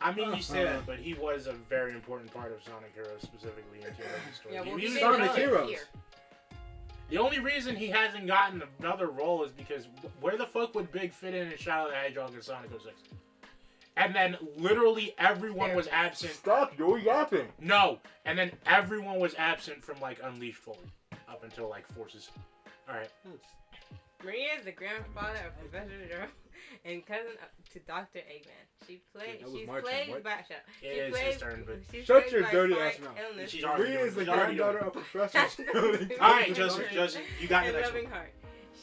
I mean, you say that, but he was a very important part of Sonic Heroes, specifically in the story. Yeah, well, he he was did Sonic not Heroes. here. The only reason he hasn't gotten another role is because where the fuck would Big fit in Shadow the Hedgehog in Sonic 06? And then literally everyone was absent. Stop your yapping. No, and then everyone was absent from like Unleashed forward up until like Forces. All right. Maria is the grandfather of Professor Gerald and cousin to Dr. Eggman. She's That was plagued my turn, what? by It is his turn, but she's Shut plagued your by dirty fine ass mouth. illness She's already Maria is the doing it. She's already granddaughter of Professor. all right, Joseph, you got the and next loving one. heart.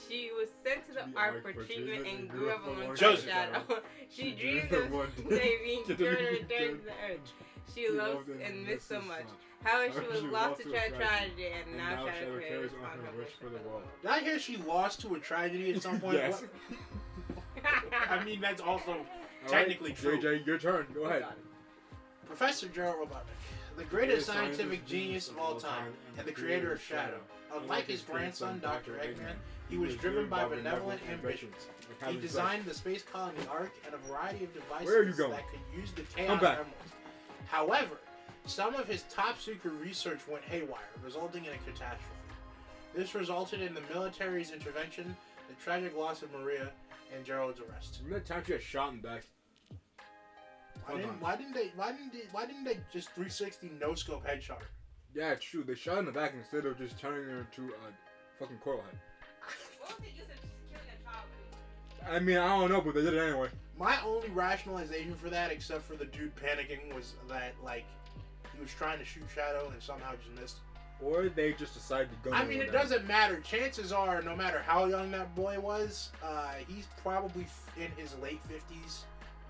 She was sent to the ark for treatment and grew up among Joseph. Shadow. She dreams of being cured and returned to the earth. She loves and missed so much. However, she was lost to tragedy, and now Shadow carries on her wish for the world. Did I hear she lost to a tragedy at some point? Yes. I mean, that's also technically true. JJ, your turn. Go ahead. Professor Gerald Robotnik, the greatest scientific genius of all time and the creator of Shadow. Unlike his grandson, Dr. Eggman, he was driven by benevolent ambitions. He designed the space colony Ark and a variety of devices that could use the Chaos Emeralds. However, some of his top secret research went haywire, resulting in a catastrophe. This resulted in the military's intervention, the tragic loss of Maria, and Gerald's arrest. Remember that time she got shot in the back? Why didn't they just 360 no scope headshot her? Yeah, it's true. They shot her in the back instead of just turning her into a fucking coral head. What was the use of killing a child? I mean, I don't know, but they did it anyway. My only rationalization for that, except for the dude panicking, was that like he was trying to shoot Shadow and somehow just missed. Or they just decided to go. I mean, it doesn't matter. Chances are, no matter how young that boy was, he's probably in his late 50s.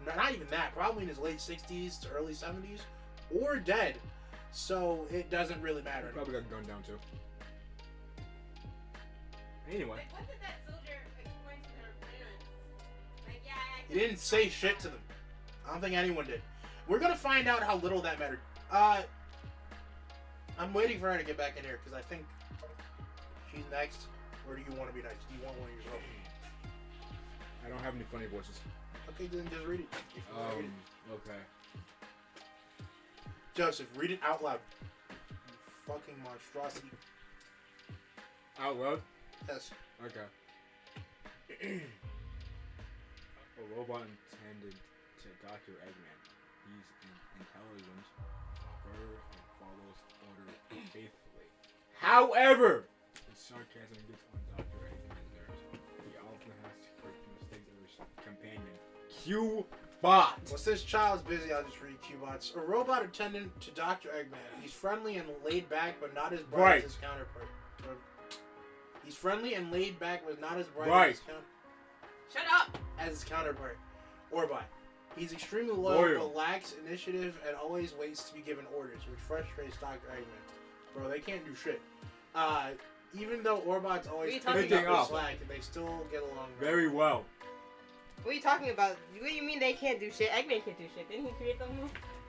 Not even that. Probably in his late 60s to early 70s, or dead. So it doesn't really matter. Probably got gunned down too. Anyway. Like, what did that soldier explain to their parents? Like, yeah, I He didn't say shit to them. I don't think anyone did. We're gonna find out how little that mattered. I'm waiting for her to get back in here because I think she's next. Or do you want to be next? Do you want one yourself? I don't have any funny voices. Okay, then just read it. If you wanna read it. Okay. Joseph, read it out loud. You fucking monstrosity. Out loud? Yes. Okay. A robot intended to Dr. Eggman. He's intelligent, clever, and follows order faithfully. However, his sarcasm gets on Dr. Eggman's nerves. He often has to correct the mistakes of his companion, Q-Bot. Well, since Child's busy, I'll just read Q-Bots. A robot attendant to Dr. Eggman. He's friendly and laid back, but not as bright as his counterpart. He's friendly and laid back, but not as bright as his counterpart. Shut up! As his counterpart. Orbi. He's extremely loyal, but lacks initiative and always waits to be given orders, which frustrates Dr. Eggman. Bro, they can't do shit. Even though Orbot's always picking up slack, they still get along very well. What are you talking about? What do you mean they can't do shit? Eggman can't do shit. Didn't he create them?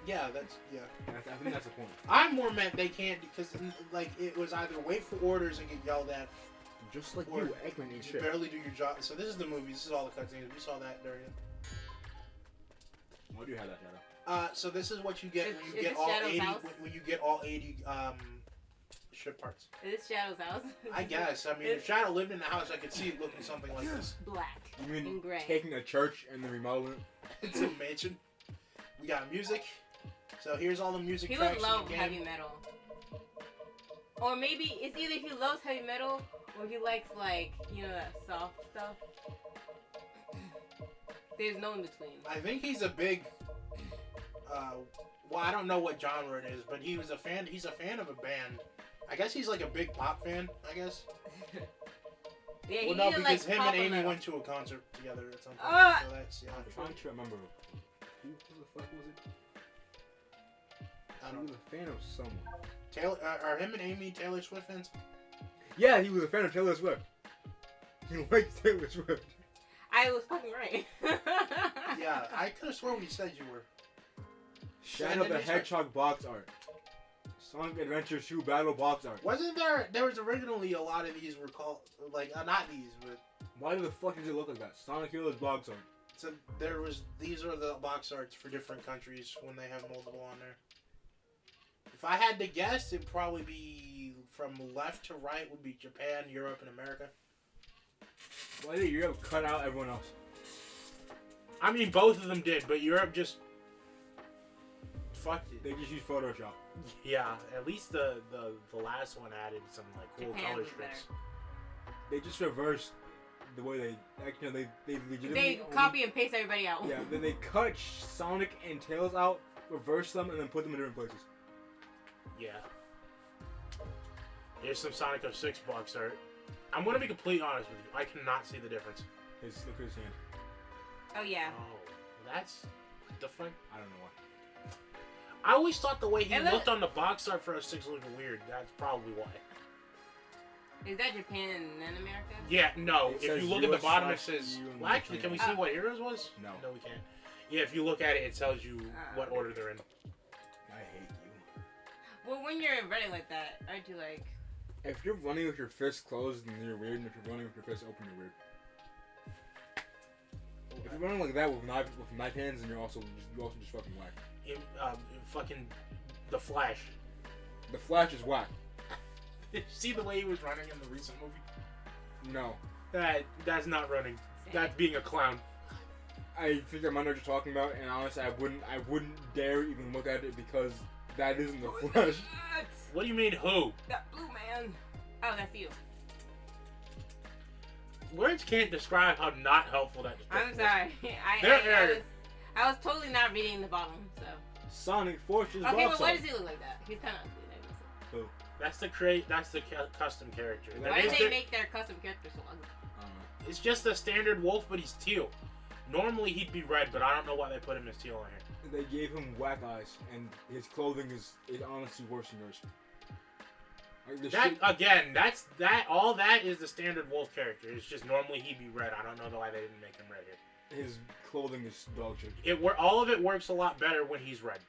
Yeah, I think that's the point. I more meant they can't because like it was either wait for orders and get yelled at. Just like you, Eggman ain't shit. Barely do your job. So this is the movie. This is all the cutscenes. We saw that during it. Why do you have that, Shadow? So this is what you get when you get all 80. When you get all 80 ship parts. Is this Shadow's house? I guess. I mean, if Shadow lived in the house, I could see it looking something like this. Black. You mean and gray. taking a church and then remodeling it? It's a mansion. We got music. So here's all the music he tracks. He would love heavy metal. Or maybe it's either he loves heavy metal or he likes like, you know, that soft stuff. There's no in between. I think he's a big well, I don't know what genre it is, but he's a fan of a band. I guess he's like a big pop fan, I guess. Yeah, well, no, because him and Amy went to a concert together at some point. So that's, yeah. I'm trying to remember. Who the fuck was it? I don't know. He was a fan of someone. Taylor, are him and Amy Taylor Swift fans? Yeah, he was a fan of Taylor Swift. He likes Taylor Swift. I was fucking right. Yeah, I could have sworn you said you were. Shadow the Hedgehog box art. Sonic Adventure 2 Battle box art. Wasn't there was originally a lot of these were called, like, not these, but... Why the fuck does it look like that? Sonic Heroes box art. So these are the box arts for different countries when they have multiple on there. If I had to guess, it'd probably be from left to right would be Japan, Europe, and America. Why did Europe cut out everyone else? I mean, both of them did, but Europe just fucked it. They just used Photoshop. Yeah, at least the last one added some like cool Japan color was strips. They just reversed the way they legitimately. They copy and paste everybody out. Yeah, then they cut Sonic and Tails out, reverse them, and then put them in different places. Yeah. Here's some Sonic 06 box art. I'm gonna be completely honest with you. I cannot see the difference. Look at his hand. Oh yeah. Oh, that's different. I don't know why. I always thought the way he looked on the box art for 06 looked weird. That's probably why. Is that Japan and then America? Yeah, no. It if you look at the bottom, it says... Well, actually, can we see what Heroes was? No. No, we can't. Yeah, if you look at it, it tells you what order they're in. I hate you. Well, when you're running like that, aren't you like... If you're running with your fists closed, then you're weird, and if you're running with your fists open, you're weird. If you're running like that with knife hands, then you also just fucking whack. Fucking The Flash. The Flash is whack. Did you see the way he was running in the recent movie? No. That's not running. That's being a clown. I think I might know what you're talking about, and honestly, I wouldn't dare even look at it because that isn't the Flash. What do you mean, who? That blue man. Oh, that's you. Words can't describe how not helpful that I'm description sorry. I was totally not reading the bottom, so. Sonic Forces. Okay, but why does he look like that? He's kind of ugly. That's the custom character. Why did they make their custom character so ugly? It's just a standard wolf, but he's teal. Normally he'd be red, but I don't know why they put him as teal on here. They gave him whack eyes, and his clothing is honestly worse than yours. All that is the standard wolf character. It's just normally he'd be red. I don't know why they didn't make him red here. His clothing is dog shit. All of it works a lot better when he's red.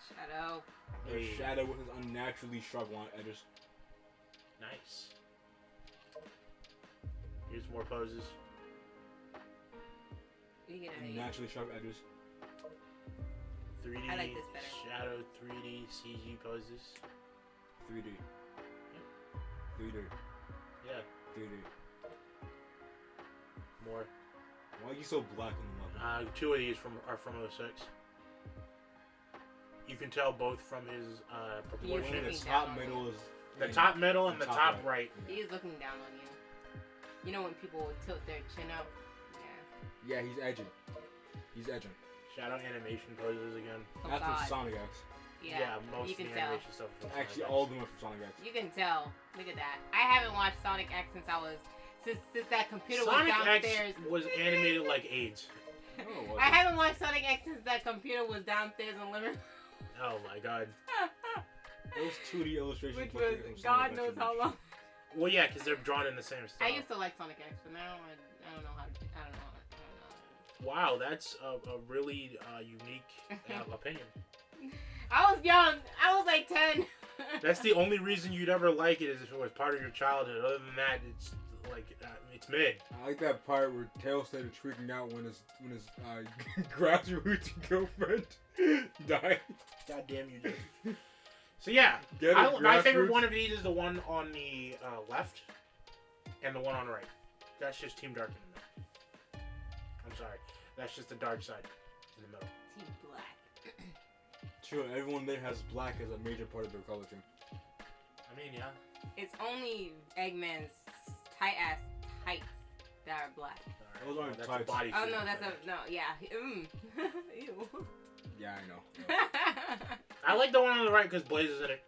Shadow. Hey. Shadow with his unnaturally sharp edges. Nice. Here's more poses. Naturally sharp edges. 3D. I like this better. Shadow 3D CG poses. 3D. 3D. Yeah. 3D. More. Why are you so black in the level? 2 of these are from 06. You can tell both from his proportion. The top middle is the top middle and the top right. He's looking down on you. You know when people would tilt their chin up? Yeah, he's edging. He's edging. Shadow animation poses again. That's from Sonic X. Yeah, most you of the can animation tell. stuff is from Actually, Sonic all X. of them are from Sonic X. You can tell. Look at that. I haven't watched Sonic X since that computer was Sonic downstairs. X was animated like AIDS. Oh, I haven't watched Sonic X since that computer was downstairs in the living room. Oh my god. Those 2D illustrations. Which was God knows how long. Well, yeah, because they're drawn in the same style. I used to like Sonic X, but now I don't know how to. I don't know. Wow, that's a really unique opinion. I was young. I was like 10. That's the only reason you'd ever like it is if it was part of your childhood. Other than that, it's like it's mid. I like that part where Tails started freaking out when his grassroots girlfriend died. God damn you, Joseph. So yeah, my favorite one of these is the one on the left and the one on the right. That's just Team Dark in the middle. I'm sorry. That's just the dark side in the middle. Team Black. Sure, everyone there has black as a major part of their color scheme. I mean, yeah. It's only Eggman's tight-ass tights that are black. Those aren't that's tights. a body Oh, suit, no, that's right? no, yeah. Ew. Yeah, I know. I like the one on the right because Blaze is in it.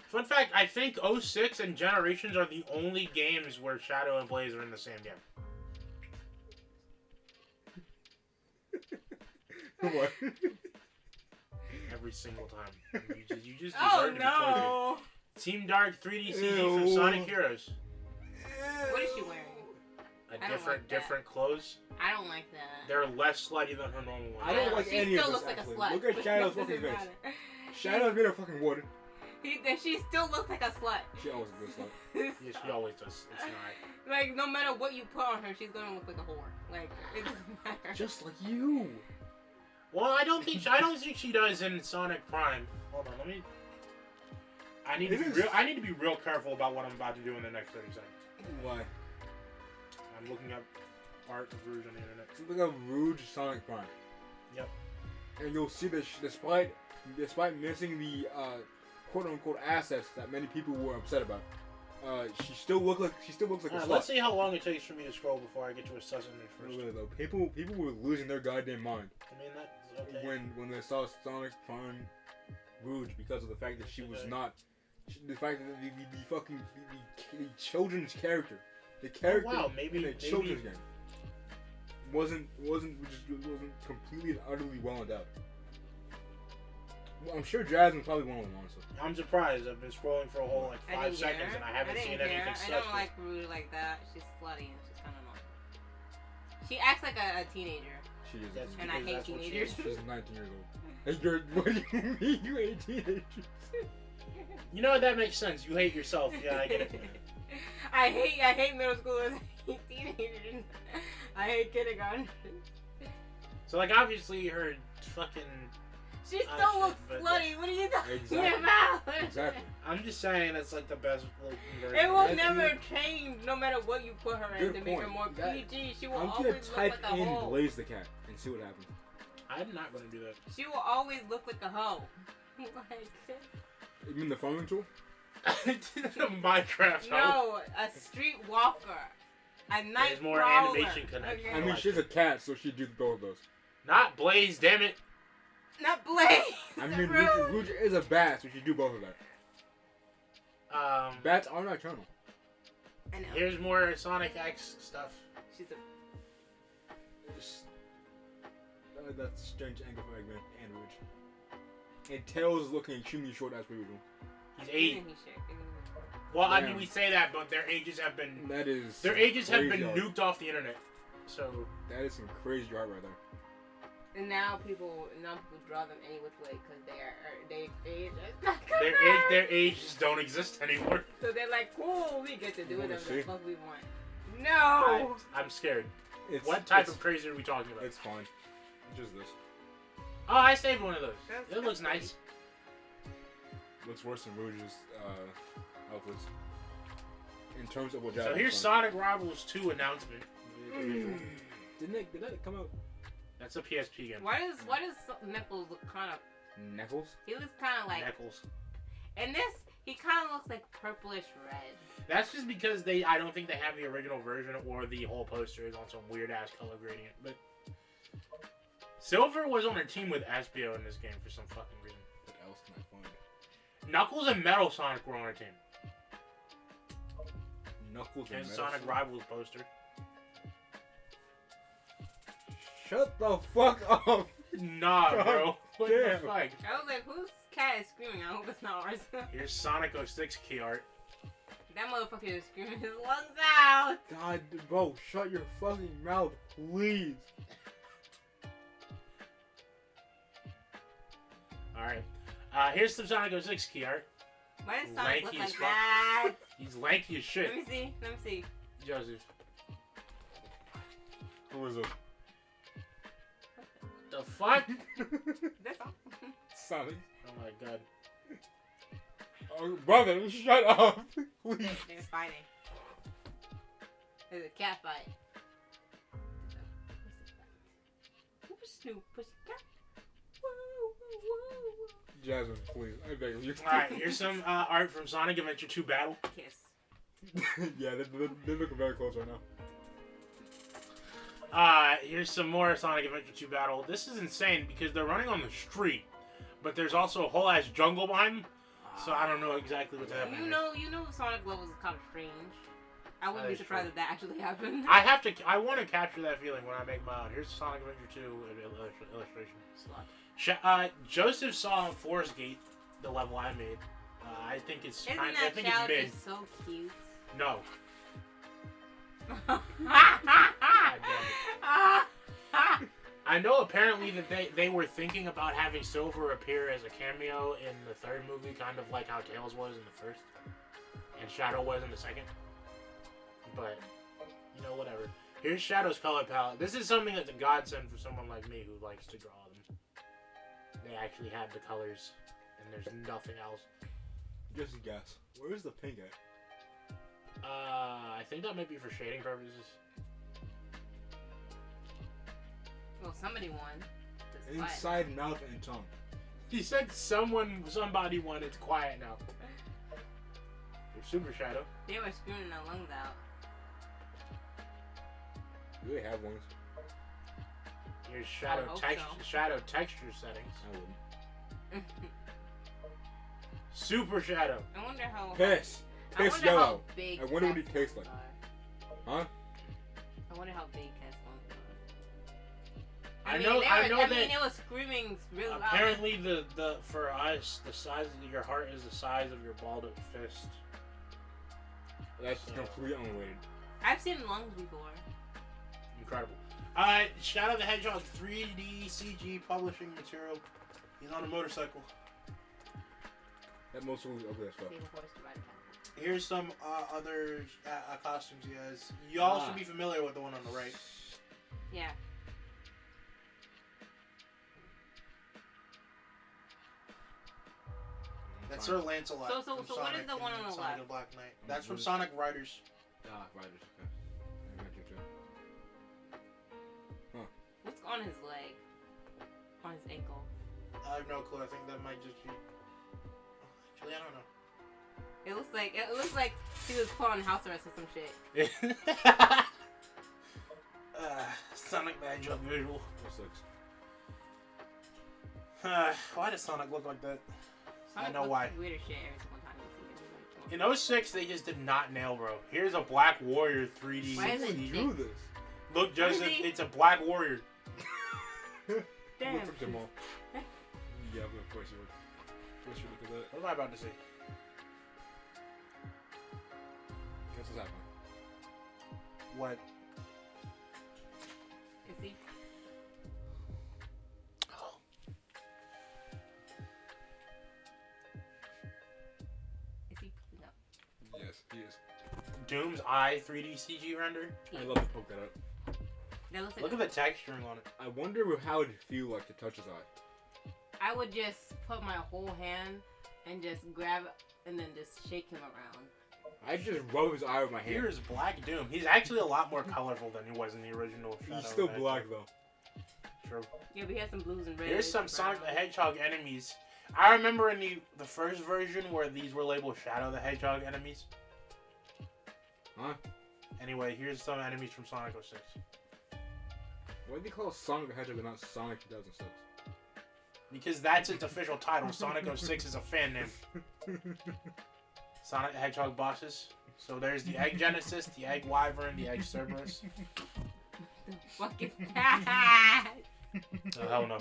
Fun fact, I think 06 and Generations are the only games where Shadow and Blaze are in the same game. What? Every single time. You just Oh, deserve to be no. quoted. Team Dark 3D CG from Ew. Sonic Heroes. What is she wearing? Different clothes. I don't like that. They're less slutty than her normal ones. I don't like she any of still this, looks actually. like a slut. Look at Shadow's fucking face. Shadow's made of fucking wood. She still looks like a slut. She always looks like. Yeah, she always does. It's not. Like, no matter what you put on her, she's gonna look like a whore. Like, it doesn't matter. Just like you. Well, I don't think she does in Sonic Prime. Hold on, let me. I need to be real careful about what I'm about to do in the next 30 seconds. Why? I'm looking up art of Rouge on the internet. Look up Rouge Sonic Prime. Yep. And you'll see that despite missing the quote-unquote assets that many people were upset about, she still looks like a slut. Let's see how long it takes for me to scroll before I get to a sus image first. Really, though, people were losing their goddamn mind I mean that's okay. when they saw Sonic Prime Rouge because of the fact that she was not. The fact that the children's character, the character in a children's game wasn't completely and utterly well endowed. Well, I'm sure Jasmine's probably one of them, honestly. I'm surprised. I've been scrolling for a whole 5 seconds and I haven't seen anything I don't like Rouge like that. She's slutty and she's kind of annoying. She acts like a teenager. She is. And I hate teenagers. She's 19 years old. And what do you mean you hate teenagers? You know what? That makes sense. You hate yourself. Yeah, I get it. I hate middle schoolers. I hate teenagers. I hate kindergarten. So, like, obviously, her fucking. She still looks slutty. What are you talking about? Exactly. I'm just saying it's like the best looking version. It will never change, no matter what you put her in to make her more PG. She will I'm always gonna look type like a in hoe. Blaze the Cat and see what happens. I'm not gonna do that. She will always look like a hoe. You mean the farming tool? Minecraft. No, a streetwalker. A night There's more prowler. animation connection. Okay. I mean, she's a cat, so she'd do both of those. Not Blaze, damn it. Not Blaze. I mean, rude. Rouge is a bat, so she'd do both of that. Bats are nocturnal. I know. Here's more Sonic X stuff. She's a. That's a strange angle for Eggman and Rouge. And Tails is looking extremely short as per usual. He's 8. Isn't he shit? Well, I Damn. Mm. we say that, but their ages have been That is. have been crazy art. nuked off the internet. So That is some crazy art right there. And now people draw them any which way because they age. their ages don't exist anymore. So they're like, cool, we get to do You wanna whatever see? the fuck we want. No. I'm scared. It's, What type it's, of crazy are we talking about? It's fine. It's just this. Oh, I saved one of those. That's- It looks that's nice. Looks worse than Rouge's outfits. In terms of what So Jasmine's here's done. Sonic Rivals 2 announcement. Did that come out? That's a PSP game. Why does Nipples look kind of? Knuckles? He looks kind of like. Knuckles. In this, he kind of looks like purplish red. That's just because I don't think they have the original version or the whole poster is on some weird ass color gradient. But Silver was on a team with Espio in this game for some fucking reason. What else can I find? Knuckles and Metal Sonic were on a team. Knuckles And Metal Sonic Rivals poster. Shut the fuck up! Nah, God bro. What the damn. fuck? I was like, whose cat is screaming? I hope it's not ours. Here's Sonic 06 key art. That motherfucker is screaming his lungs out. God, bro, shut your fucking mouth, please. Alright. Here's some Sonic 06 key art. Why does Sonic look Lanky like as fuck. that? He's lanky as shit. Let me see. Let me see. Joseph. Who is it? The fuck? That's all. Sonic. Oh my god. Oh, brother, shut up, please. They're fighting. There's a cat fight. Who's Snoop? Pussycat? Whoa, whoa, whoa, whoa. Jasmine, please, I beg of you. Alright, here's some art from Sonic Adventure 2 Battle. Kiss. Yeah, they're looking very close right now. Here's some more Sonic Adventure 2 Battle. This is insane because they're running on the street, but there's also a whole ass jungle behind them. So I don't know exactly what's happening. You know Sonic levels is kind of strange. I wouldn't That be is surprised true. if that actually happened. I want to capture that feeling when I make my own. Here's Sonic Adventure 2 illustration. Joseph saw Forest Gate, the level I made. I think it's Isn't I that think it's child mid. just so cute? No. I know apparently that they were thinking about having Silver appear as a cameo in the third movie, kind of like how Tails was in the first, and Shadow was in the second. But, you know, whatever. Here's Shadow's color palette. This is something that's a godsend for someone like me who likes to draw them. They actually have the colors, and there's nothing else. Just a guess. Where's the pink at? I think that might be for shading purposes. Well, somebody won. That's quiet. Inside mouth and tongue. He said somebody won. It's quiet now. There's Super Shadow. They were screaming their lungs out. Do they have ones? Here's I shadow hope texture, so. shadow texture settings. I wouldn't. Super Shadow. I wonder how. Piss. I Piss wonder yellow. how big. I wonder what he Cat's tastes lungs like. are. Huh? I wonder how big Cat's lungs are. I mean, know they that it was screaming really loud. apparently the for us the size of your heart is the size of your balled up fist. That's So- completely unrelated. I've seen lungs before. Incredible. Shadow the Hedgehog 3D CG publishing material. He's on a motorcycle. That most was ugly as fuck. Save a horse to ride a cat. Here's some other costumes he has. Y'all Ah. should be familiar with the one on the right. Yeah. That's Sir Lancelot. So from what is Sonic the one and on the Sonic left? and Black Knight. That's from Mhm. Sonic Riders. Ah, Riders, okay. I got you too. What's on his leg? On his ankle. I have no clue. I think that might just be. Actually, I don't know. It looks like he was put on house arrest or some shit. Sonic the Hedgehog visual. That sucks. Why does Sonic look like that? Sonic I know looks why. like weird as shit every single time you see him. In 06, they just did not nail, bro. Here's a Black Warrior 3D. Why is it Who drew this? Look, Joseph, Where is he? it's a Black Warrior. Damn. Look for them all. Yeah, of course you would. Of course you look at that. What am I about to say? Guess what's happening? What? Is he? Is he pooping up? Yes, he is. Doom's Eye 3D CG render. I love to poke that up. That looks like Look at the texturing on it. I wonder how it'd feel like to touch his eye. I would just put my whole hand and just grab it and then just shake him around. I just rub his eye with my hand. Here's Black Doom. He's actually a lot more colorful than he was in the original. He's Shadow still of the black Hedgehog. though. True. Yeah, but he has some blues and reds. Here's some and Sonic the browns. Hedgehog enemies. I remember in the first version where these were labeled Shadow the Hedgehog enemies. Huh? Anyway, here's some enemies from Sonic 06. Why do they call it Sonic the Hedgehog and not Sonic 2006? Because that's its official title. Sonic 06 is a fan name. Sonic the Hedgehog bosses. So there's the Egg Genesis, the Egg Wyvern, the Egg Cerberus. The fuck is that? Oh, hell no.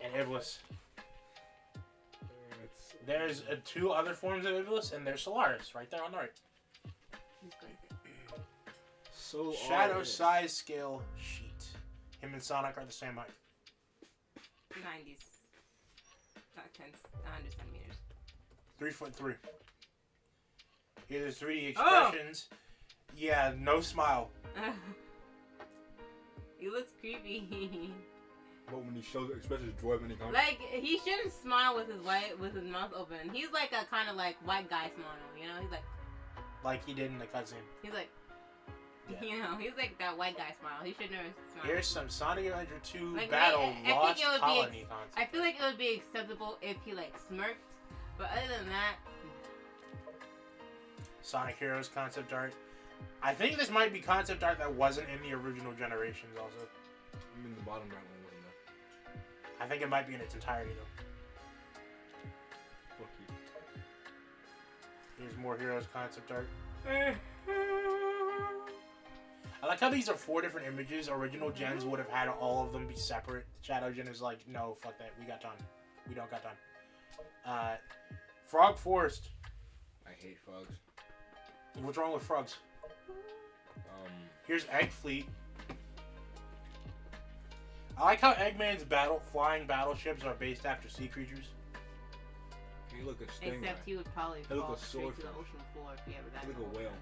And Iblis. There's two other forms of Iblis, and there's Solaris right there on the right. He's good. So Shadow size scale sheet. Him and Sonic are the same height. 90s. Not 10, 100 centimeters. 3'3". Here's 3D expressions. Yeah, no smile. He looks creepy. But when he shows expressions joy of any kind. Like, he shouldn't smile with his mouth open. He's like a kind of like white guy smile, you know? He's Like he did in the cutscene. he's like, Yeah. you know, he's like that white guy smile. He should never smile. Here's some Sonic Adventure 2 Like, Battle I think Lost it would be Colony concept. I feel like it would be acceptable if he like smirked, but other than that, Sonic Heroes concept art. I think this might be concept art that wasn't in the original generations also. I mean, the bottom right one wasn't there. I think it might be in its entirety though. Fuck you. Here's more Heroes concept art. I like how these are 4 different images. Original gens would have had all of them be separate. Shadow Gen is like, no, fuck that. We got time. We don't got time. Frog Forest. I hate frogs. What's wrong with frogs? Here's Egg Fleet. I like how Eggman's flying battleships are based after sea creatures. He look a stingray. except he would probably He look fall a straight to the swordfish. ocean floor if he ever got He look in a whale.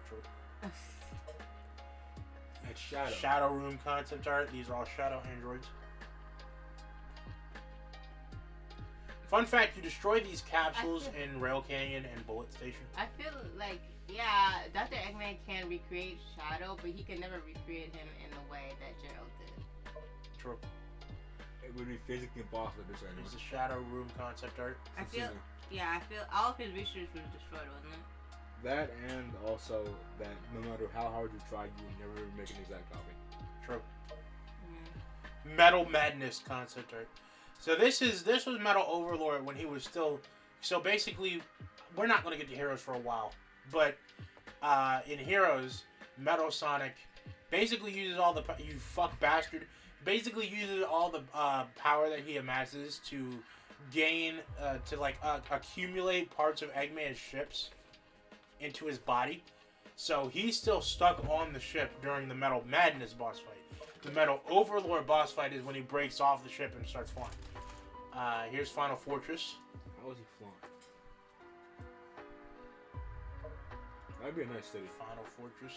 True. That's Shadow. Shadow Room concept art. These are all Shadow androids. Fun fact, you destroy these capsules in Rail Canyon and Bullet Station. I feel like, yeah, Dr. Eggman can recreate Shadow, but he can never recreate him in the way that Gerald did. True. It would be physically impossible to do so There's anyway. the Shadow Room concept art. I feel all of his research was destroyed, wasn't it? That and also that no matter how hard you try, you will never make an exact copy. True. Yeah. Metal Madness concept art. So this was Metal Overlord when he was still. So basically, we're not going to get to Heroes for a while, but in Heroes, Metal Sonic basically uses all the basically uses all the power that he amasses to gain accumulate parts of Eggman's ships into his body. So he's still stuck on the ship during the Metal Madness boss fight. The Metal Overlord boss fight is when he breaks off the ship and starts flying. Here's Final Fortress. How was he flying? That'd be a nice city. Final Fortress.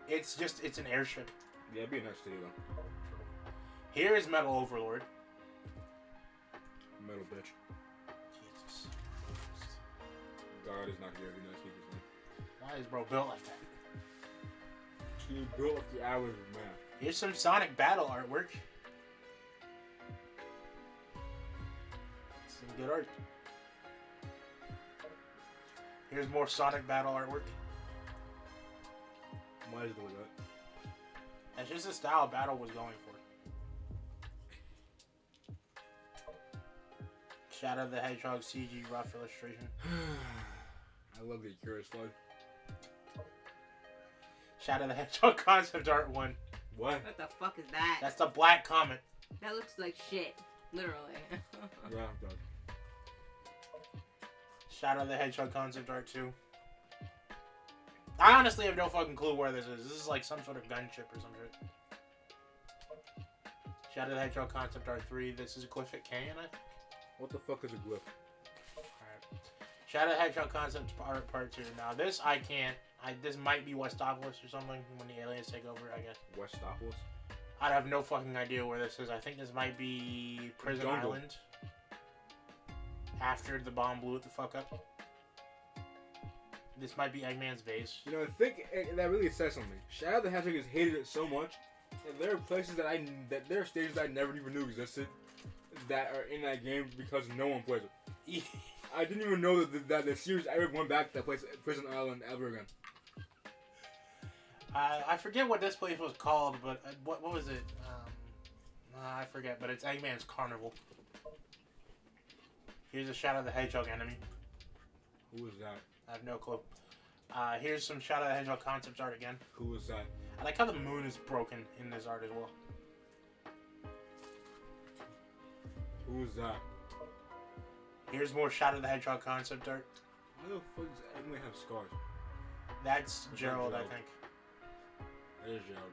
It's an airship. Yeah, it'd be a nice city though. Here is Metal Overlord. Metal bitch. Jesus. God is not here. Be nice people. Why is bro built like that? He built up the hours of man. Here's some Sonic battle artwork. Some good art. Here's more Sonic battle artwork. Why is it like that? That's just the style battle was going for. Shadow the Hedgehog CG rough illustration. I love the Akira slide. Shadow the Hedgehog concept art 1. What? What the fuck is that? That's the Black Comet. That looks like shit. Literally. Yeah, it does. Shadow the Hedgehog concept art 2. I honestly have no fucking clue where this is. This is like some sort of gunship or some shit. Shadow the Hedgehog concept art 3. This is Glyphic Canyon, I think. What the fuck is a glyph? Alright. Shadow the Hedgehog concept art part 2. Now this I can't. This might be Westopolis or something when the aliens take over, I guess. Westopolis? I have no fucking idea where this is. I think this might be Prison Jungle. Island. After the bomb blew it the fuck up. This might be Eggman's base. You know, I think that really says something. Shadow the Hedgehog has hated it so much, and there are places that there are stages that I never even knew existed that are in that game because no one plays it. I didn't even know that the series ever went back to that place, Prison Island, ever again. I forget what this place was called, but what was it? I forget, but it's Eggman's Carnival. Here's a Shadow the Hedgehog enemy. Who is that? I have no clue. Here's some Shadow the Hedgehog concept art again. Who is that? I like how the moon is broken in this art as well. Who is that? Here's more Shadow the Hedgehog concept art. Why the fuck does Eggman have scars? That's Gerald, I Gerald. think. That is Gerald.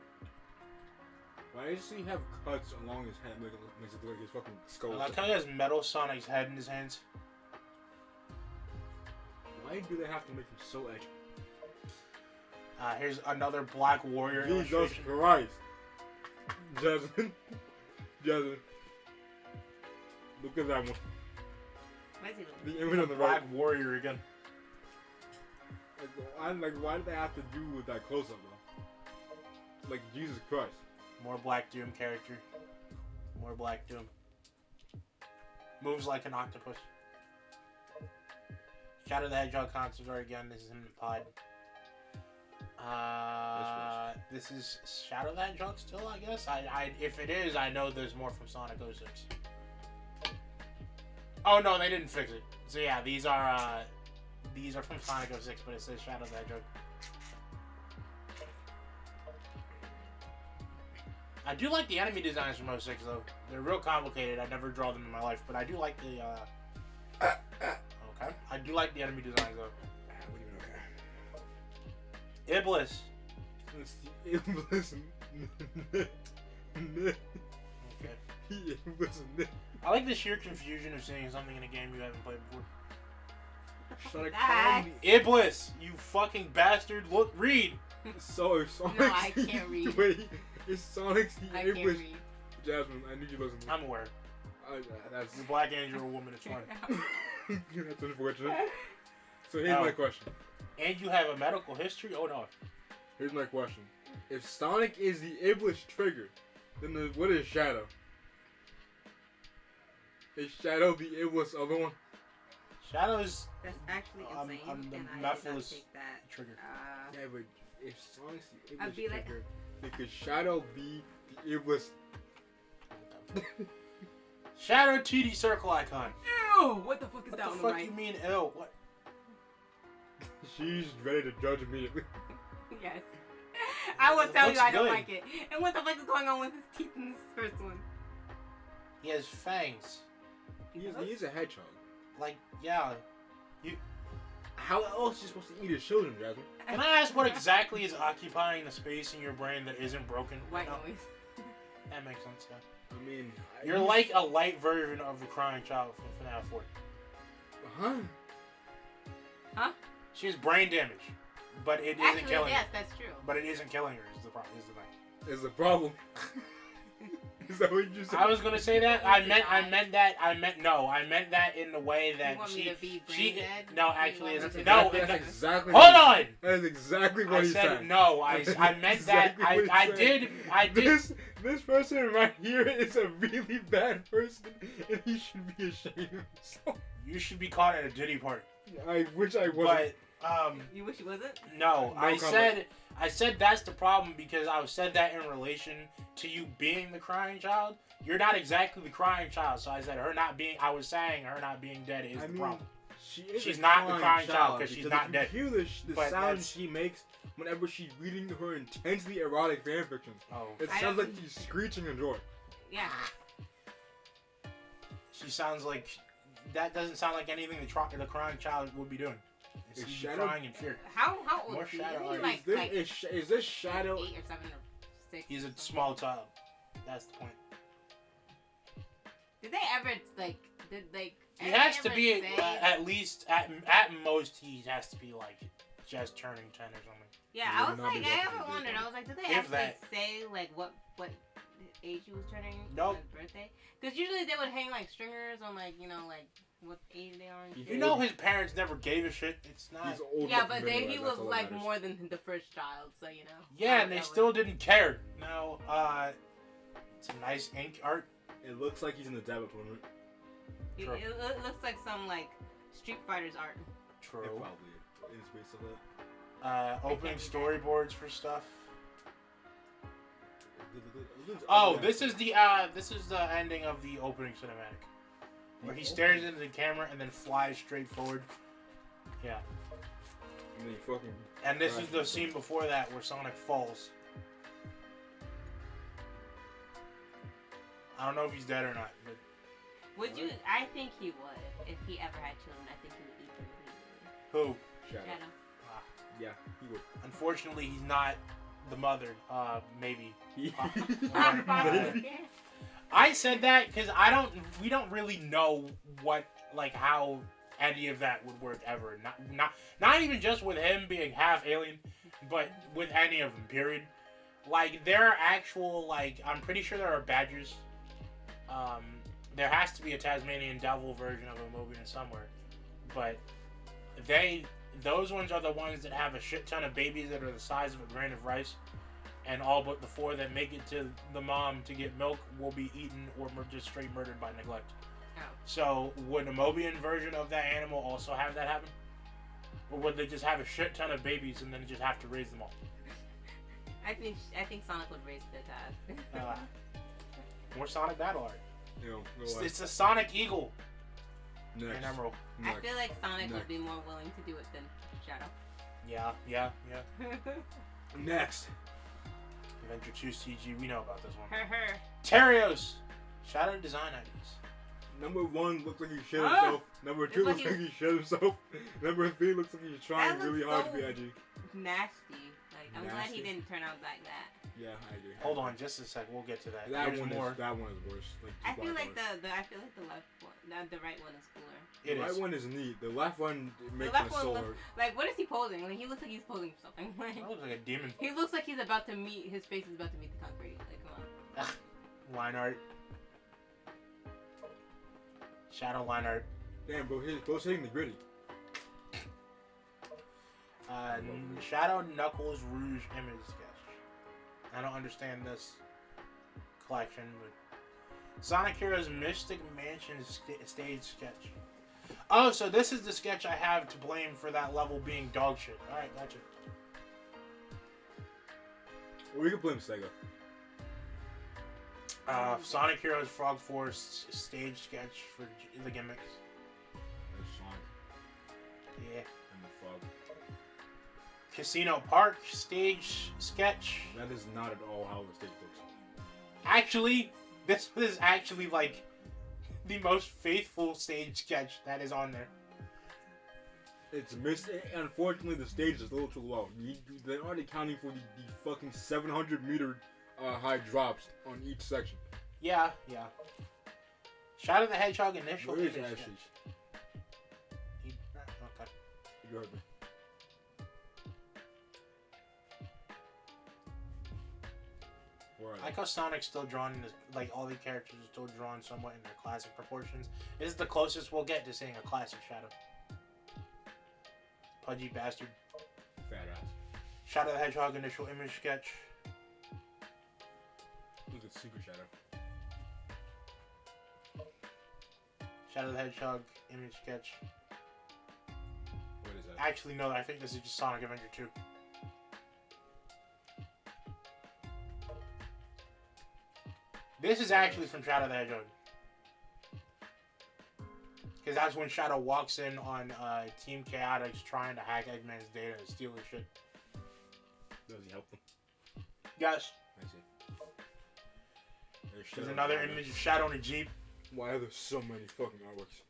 Why does he have cuts along his head? Makes it look like his fucking skull. I like how he has Metal Sonic's head in his hands. Why do they have to make him so edgy? Here's another Black Warrior Jesus illustration. Christ. Jasmine. Jasmine. Look at that one. Why is he looking? The image on the right. Black Warrior again. Why did they have to do with that close-up, though? Like, Jesus Christ. More Black Doom character. More Black Doom. Moves like an octopus. Shadow the Hedgehog concept art again. This is in the pod. This is Shadow the Hedgehog still, I guess. If it is, I know there's more from Sonic 06. Oh no, they didn't fix it. So yeah, these are from Sonic 06, but it says Shadow the Hedgehog. I do like the enemy designs from 06 though. They're real complicated. I never draw them in my life, but I do like the okay. I do like the enemy designs though. What do you mean, okay? Iblis. It's the Iblis. Okay. The Iblis. I like the sheer confusion of seeing something in a game you haven't played before. Sonic that? Iblis, you fucking bastard! Look, read. So Sonic. No, I can't read. Wait, it's Sonic's the I can't Iblis. read. Jasmine, I need you to listen. I'm aware. That's You're black and you're a woman. It's fine. that's unfortunate. So here's Oh. my question. And you have a medical history? Oh no. Here's my question. If Sonic is the Iblis trigger, then what is Shadow? Is Shadow the Iblis other one? Shadow's That's actually insane, the and I did not Mephiles take that. trigger. Yeah, but if Sonic's the I'd Iblis be like- trigger, then could Shadow be the Iblis? Shadow TD circle icon. Ew! What the fuck is What that the on the fuck right? you mean L? What? She's ready to judge immediately. Yes. I will tell you looks I don't good. like it. And what the fuck is going on with his teeth in this first one? He has fangs. He's a hedgehog. Like, yeah. How else is he supposed to eat his children, Jasmine? Can I ask what exactly is occupying the space in your brain that isn't broken? White No, noise. that makes sense, yeah. I mean, You're like a light version of the crying child from FNAF 4. Huh? Huh? She has brain damage, but it isn't Actually, killing yes, her. that's true. But it isn't killing her. Is the problem? Is the thing. Is the problem? Is that what you said? I was gonna say that. I meant that in the way that You want me to be brain she. dead? No, You actually, want it's, me to no. be- That's It, exactly. hold what on. That is exactly what I he said said. no. I That's meant exactly that. what he I said. did. This person right here is a really bad person, and he should be ashamed of himself. You should be caught at a Diddy party. I wish I wasn't. But You wish he wasn't? No, No I comment. said that's the problem because I said that in relation to you being the crying child. You're not exactly the crying child, so I said I was saying her not being dead is the problem. She's not the crying child because she's not dead. If you hear the But sound that's- she makes whenever she's reading her intensely erotic fanfiction, Oh, it I sounds don't- like she's screeching in joy. Yeah. she sounds like that doesn't sound like anything the crying child would be doing. Is She'd be Shadow- crying in fear. How old More is he? shadow Isn't he art. like, Is this Shadow? 8 or 7 or 6? He's a small child. That's the point. Did they ever He has to be at least at most he has to be like just turning 10 or something. Yeah, He I would was not be like, I lucky ever to be wondered. born. I was like, did they If actually that. say like what age he was turning Nope. on his birthday? Because usually they would hang like stringers on like like what age they are. And You shit. You know his parents never gave a shit. It's not. He's old. Yeah, enough but to he realize was that's all that like matters. more than the first child, so you know. Yeah, and they that still was- didn't care. No, some nice ink art. It looks like he's in the tablet tournament. It, True. it looks like some like Street Fighter's art. It True. probably is based on that. Opening storyboards for stuff. It looks Oh, ugly. this is the ending of the opening cinematic, where he stares into the camera and then flies straight forward. Yeah, And then he fucking. and this is the scene before that where Sonic falls. I don't know if he's dead or not, but Would you? I think he would. If he ever had children, I think he would eat them immediately. who? Shadow. Shadow. Yeah, he would. Unfortunately, he's not the mother. Maybe. He- Maybe. I said that because we don't really know how any of that would work ever. Not even just with him being half alien, but with any of them. Period. Like there are actual I'm pretty sure there are badgers. There has to be a Tasmanian devil version of a movie somewhere, but those ones are the ones that have a shit ton of babies that are the size of a grain of rice. And all but the 4 that make it to the mom to get milk will be eaten or just straight murdered by neglect. Oh. So would a Mobian version of that animal also have that happen? Or would they just have a shit ton of babies and then just have to raise them all? I think Sonic would raise the task. More Sonic battle art. It's a Sonic Eagle and Next. Emerald. I feel like Sonic Next. would be more willing to do it than Shadow. Yeah. Next. Adventure 2 CG, we know about this one. her. Terios! Shadow design ideas. Number 1 looks like he shit Ah! himself. Number 2 It's like looks like he shit himself. Number 3 looks like he's trying That really looks hard to so be edgy. Nasty. Like I'm glad Nasty. he didn't turn out like that. Yeah, I agree. Hold on just a sec, we'll get to that. That There's one more. is worse. Like, I two feel by like far. the left one, the right one is cooler. It The right is. one is neat. The left one makes left my one soul looks- hurt. Like what is he posing? Like he looks like he's posing for something. Like That looks like a demon. he looks like he's about to meet. His face is about to meet the concrete. Like come on. Line art. Shadow line art. Damn, bro, bro's hitting the gritty. Shadow Knuckles Rouge image sketch. I don't understand this collection, but Sonic Heroes Mystic Mansion stage sketch. Oh, so this is the sketch I have to blame for that level being dog shit. Alright, gotcha. Or we could blame Sega. Sonic Heroes Frog Force stage sketch for the gimmicks. There's Sonic Yeah. and the Frog. Casino Park stage sketch. That is not at all how the stage looks. Actually, this is actually like the most faithful stage sketch that is on there. It's unfortunately, the stage is a little too low. They're already counting for the fucking 700-meter high drops on each section. Yeah. Shadow the Hedgehog initial Where is image Ashley? sketch. Okay. You heard me. Where are I they? like how Sonic's still drawn in this, like all the characters are still drawn somewhat in their classic proportions. This is the closest we'll get to seeing a classic Shadow. Pudgy bastard. Fat ass. Shadow the Hedgehog initial image sketch. Look at Secret Shadow. Shadow the Hedgehog image sketch. What is that? Actually, no, I think this is just Sonic Adventure 2. This is actually from Shadow the Hedgehog. Because that's when Shadow walks in on Team Chaotix trying to hack Eggman's data and steal his shit. Does he help them? Yes. I see. There's another image of Shadow in a Jeep. Why are there so many fucking artworks?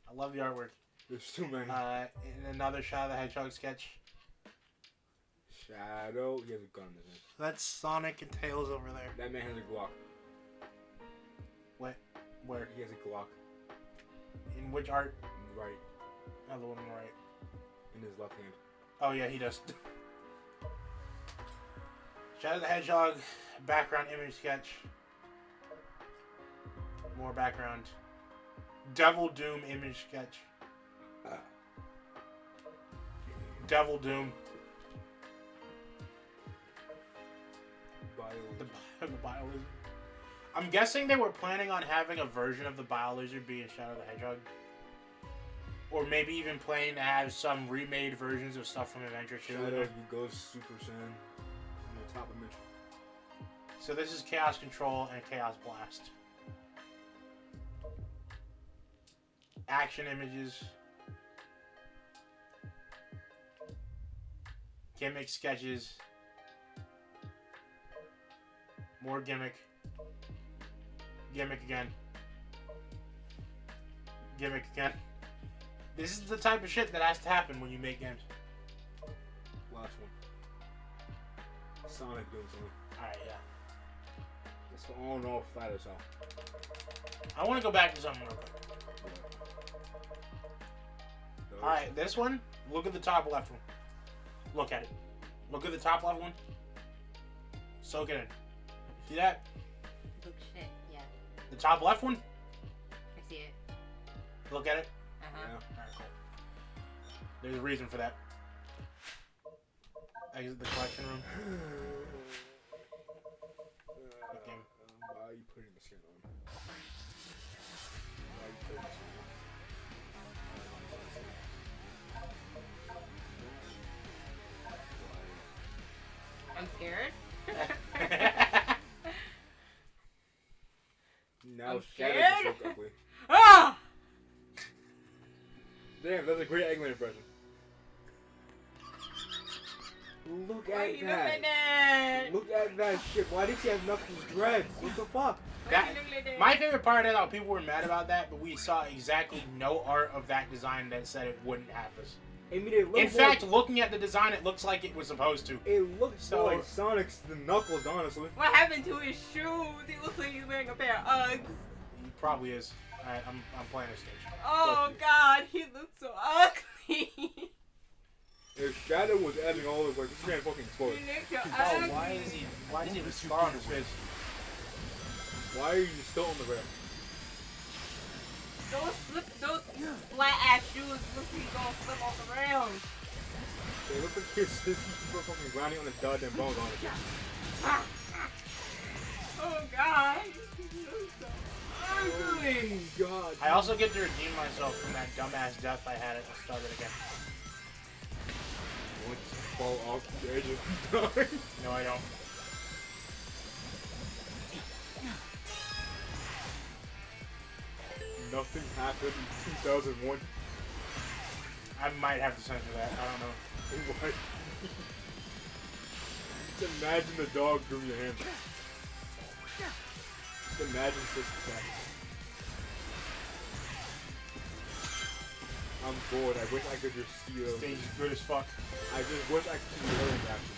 I love the artwork. There's too many. And another Shadow the Hedgehog sketch. Shadow, he has a gun in his hand. That's Sonic and Tails over there. That man has a Glock. What? Where? He has a Glock. In which art? Right. Oh, the one on the right. In his left hand. Oh, yeah, he does. Shadow the Hedgehog, background image sketch. More background. Devil Doom image sketch. Devil Doom. The Bio-Lizard. I'm guessing they were planning on having a version of the Bio-Lizard being Shadow the Hedgehog. Or maybe even planning to have some remade versions of stuff from Adventure 2. Shadow, he goes Super Saiyan on the top image. So this is Chaos Control and Chaos Blast. Action images. Gimmick sketches. More gimmick. Gimmick again. Gimmick again. This is the type of shit that has to happen when you make games. Last one. Sonic doing something. Alright, yeah. That's the all in all flat as hell. I want to go back to something real quick. Alright, this one, look at the top left one. Look at it. Look at the top left one. Soak it in. See that? Look shit, yeah. The top left one? I see it. Look at it. Uh-huh. Yeah. Alright, cool. There's a reason for that. Exit the collection room. Good game. Why are you putting the skin on? Why are you putting the skin on? I'm scared. Now I'm Shadow scared. just looked ugly. Ah! Damn, that's a great Eggman impression. Look Why are at you that. looking at? Look at that shit. Why did she have Knuckles dreads? What the fuck? Why are you looking at that? My favorite part is how people were mad about that, but we saw exactly no art of that design that said it wouldn't have this. I mean, it In fact, looking at the design, it looks like it was supposed to. it looks So- more like Sonic's than Knuckles, honestly. What happened to his shoes? He looks like he's wearing a pair of Uggs. He probably is. Alright, I'm playing a stage. Oh Fuck you. God, he looks so ugly. If Shadow was adding all this, like, this man fucking explode. He looks so Oh, ugly. why does he have a scar on his face? Why are you still on the ground? Those flat ass shoes look like he's gonna slip off the ground. They look like his people fucking grinding on the goddamn bones, honestly. Oh God, he looks so ugly. Oh god. I also get to redeem myself from that dumbass death I had at the start of the game. Want to fall off the edge of dying? No, I don't. Nothing happened in 2001. I might have to censor that. I don't know. What? Just imagine the dog through your hand. Just imagine Sister Cat. I'm bored. I wish I could just see those. Stage is good as fuck. I just wish I could see the reaction.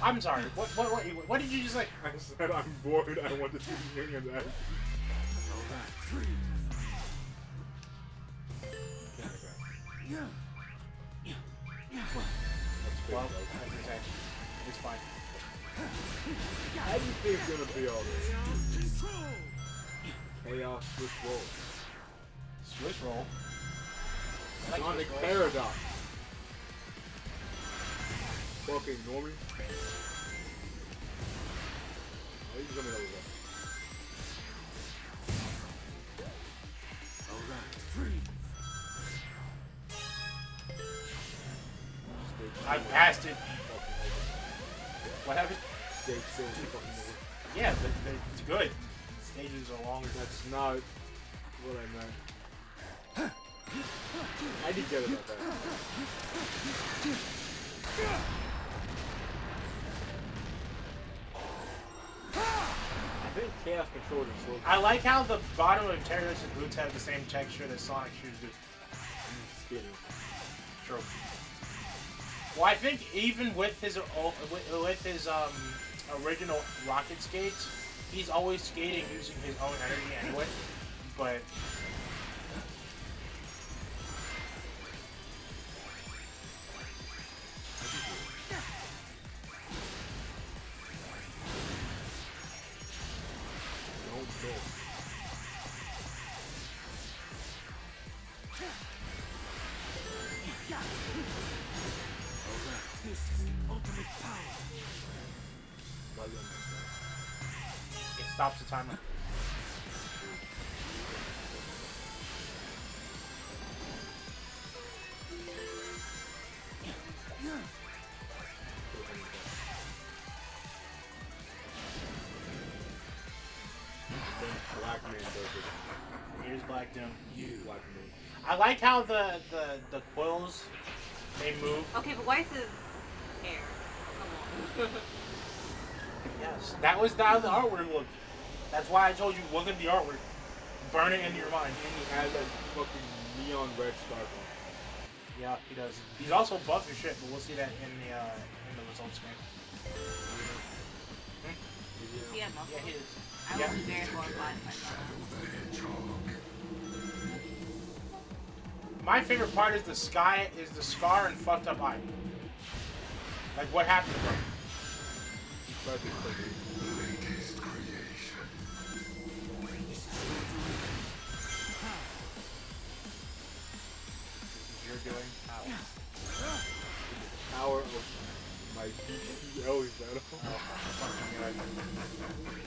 I'm sorry. What did you just say? I said I'm bored. I want to see the aliens act. Well, I can say it's fine. How do you think it's gonna be all this? Chaos Swiss roll. Swiss roll. I like Sonic Swiss rolls. Paradox. Fucking normie. Oh, you can tell me that was up. Alright, free. I passed it. What happened? Stage still fucking over. Yeah, it's good. Stages are longer. That's not what I meant. I did get about that. I think Chaos controls are slow. I like how the bottom of Terrorist's boots have the same texture that Sonic shoes do. Skating. True. Well, I think even with his original rocket skates, he's always skating using his own energy anyway. But it stops the timer. Black man does it. Here's Black Doom. Black man. I like how the quills, they move. Okay, but why is his hair? Come on. Yes, that was how the artwork looked. That's why I told you, look at the artwork. Burn it into your mind. And he has that fucking neon red scarf on. Yeah, he does. He's also buff as shit, but we'll see that in the results screen. Does he have muscles? Yeah, he is. I Yeah. was very horrified by that. My favorite part is the scar and fucked up eye. Like, what happened to him? Latest creation. This is your doing? Ow. Power of my DPL battle. Oh, fucking God.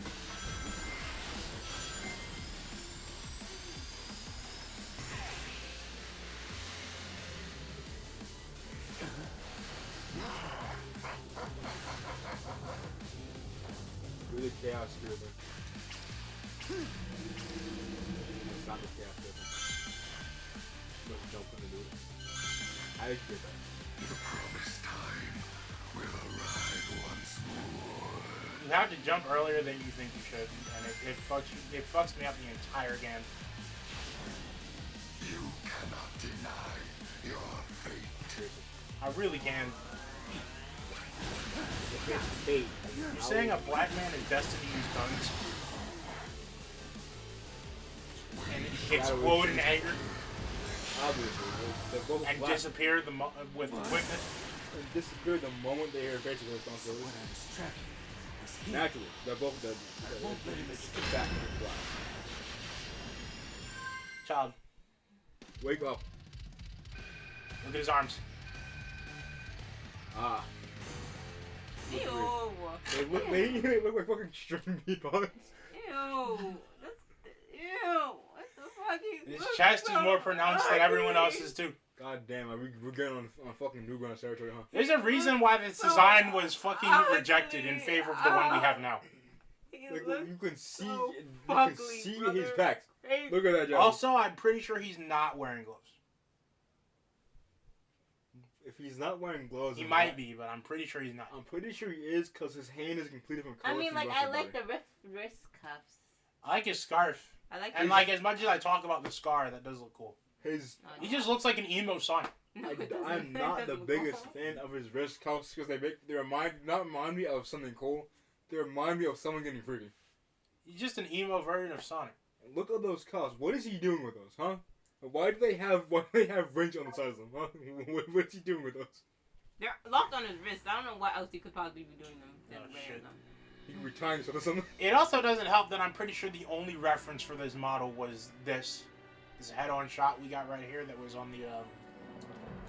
Really chaos driven. It's not the chaos driven. Let's jump in and do it. I did that. The promised time will arrive once more. You have to jump earlier than you think you should, and it fucks me up the entire game. You cannot deny your fate. I really can. It's fate. You're saying a black man is destined to use guns and explode in anger Obviously. and disappear with quickness? And disappear the moment they hear basic responsibility. Naturally, they're both dead. It's back in the black. Child, Wake up. look at his arms. Ah. Ew. They look like fucking string meatballs. Ew. That's, ew. What the fuck is His chest is more pronounced than everyone else's too. God damn, we're getting on fucking new ground territory, huh? There's a reason why this design was fucking rejected in favor of the one we have now. Like, you can see, so you can fugly, see brother. his pecs. Look at that, Joe. Also, I'm pretty sure he's not wearing gloves. If he's not wearing gloves, He might be, but I'm pretty sure he's not. I'm pretty sure he is, because his hand is completely different color. I mean, from like, the rest I of the like body. the wrist cuffs. I like his scarf. I like And like, as much as I talk about the scar, that does look cool. His. He just looks like an emo Sonic. No, it doesn't. I'm It not the doesn't look biggest cool. fan of his wrist cuffs because they remind me of something cool. They remind me of someone getting freaky. He's just an emo version of Sonic. Look at those cuffs. What is he doing with those, huh? Why do they have rings on the sides of them, huh? What's he doing with those? They're locked on his wrist. I don't know what else he could possibly be doing them than Oh, wearing shit. them. He can retire or something. It also doesn't help that I'm pretty sure the only reference for this model was this head-on shot we got right here that was on the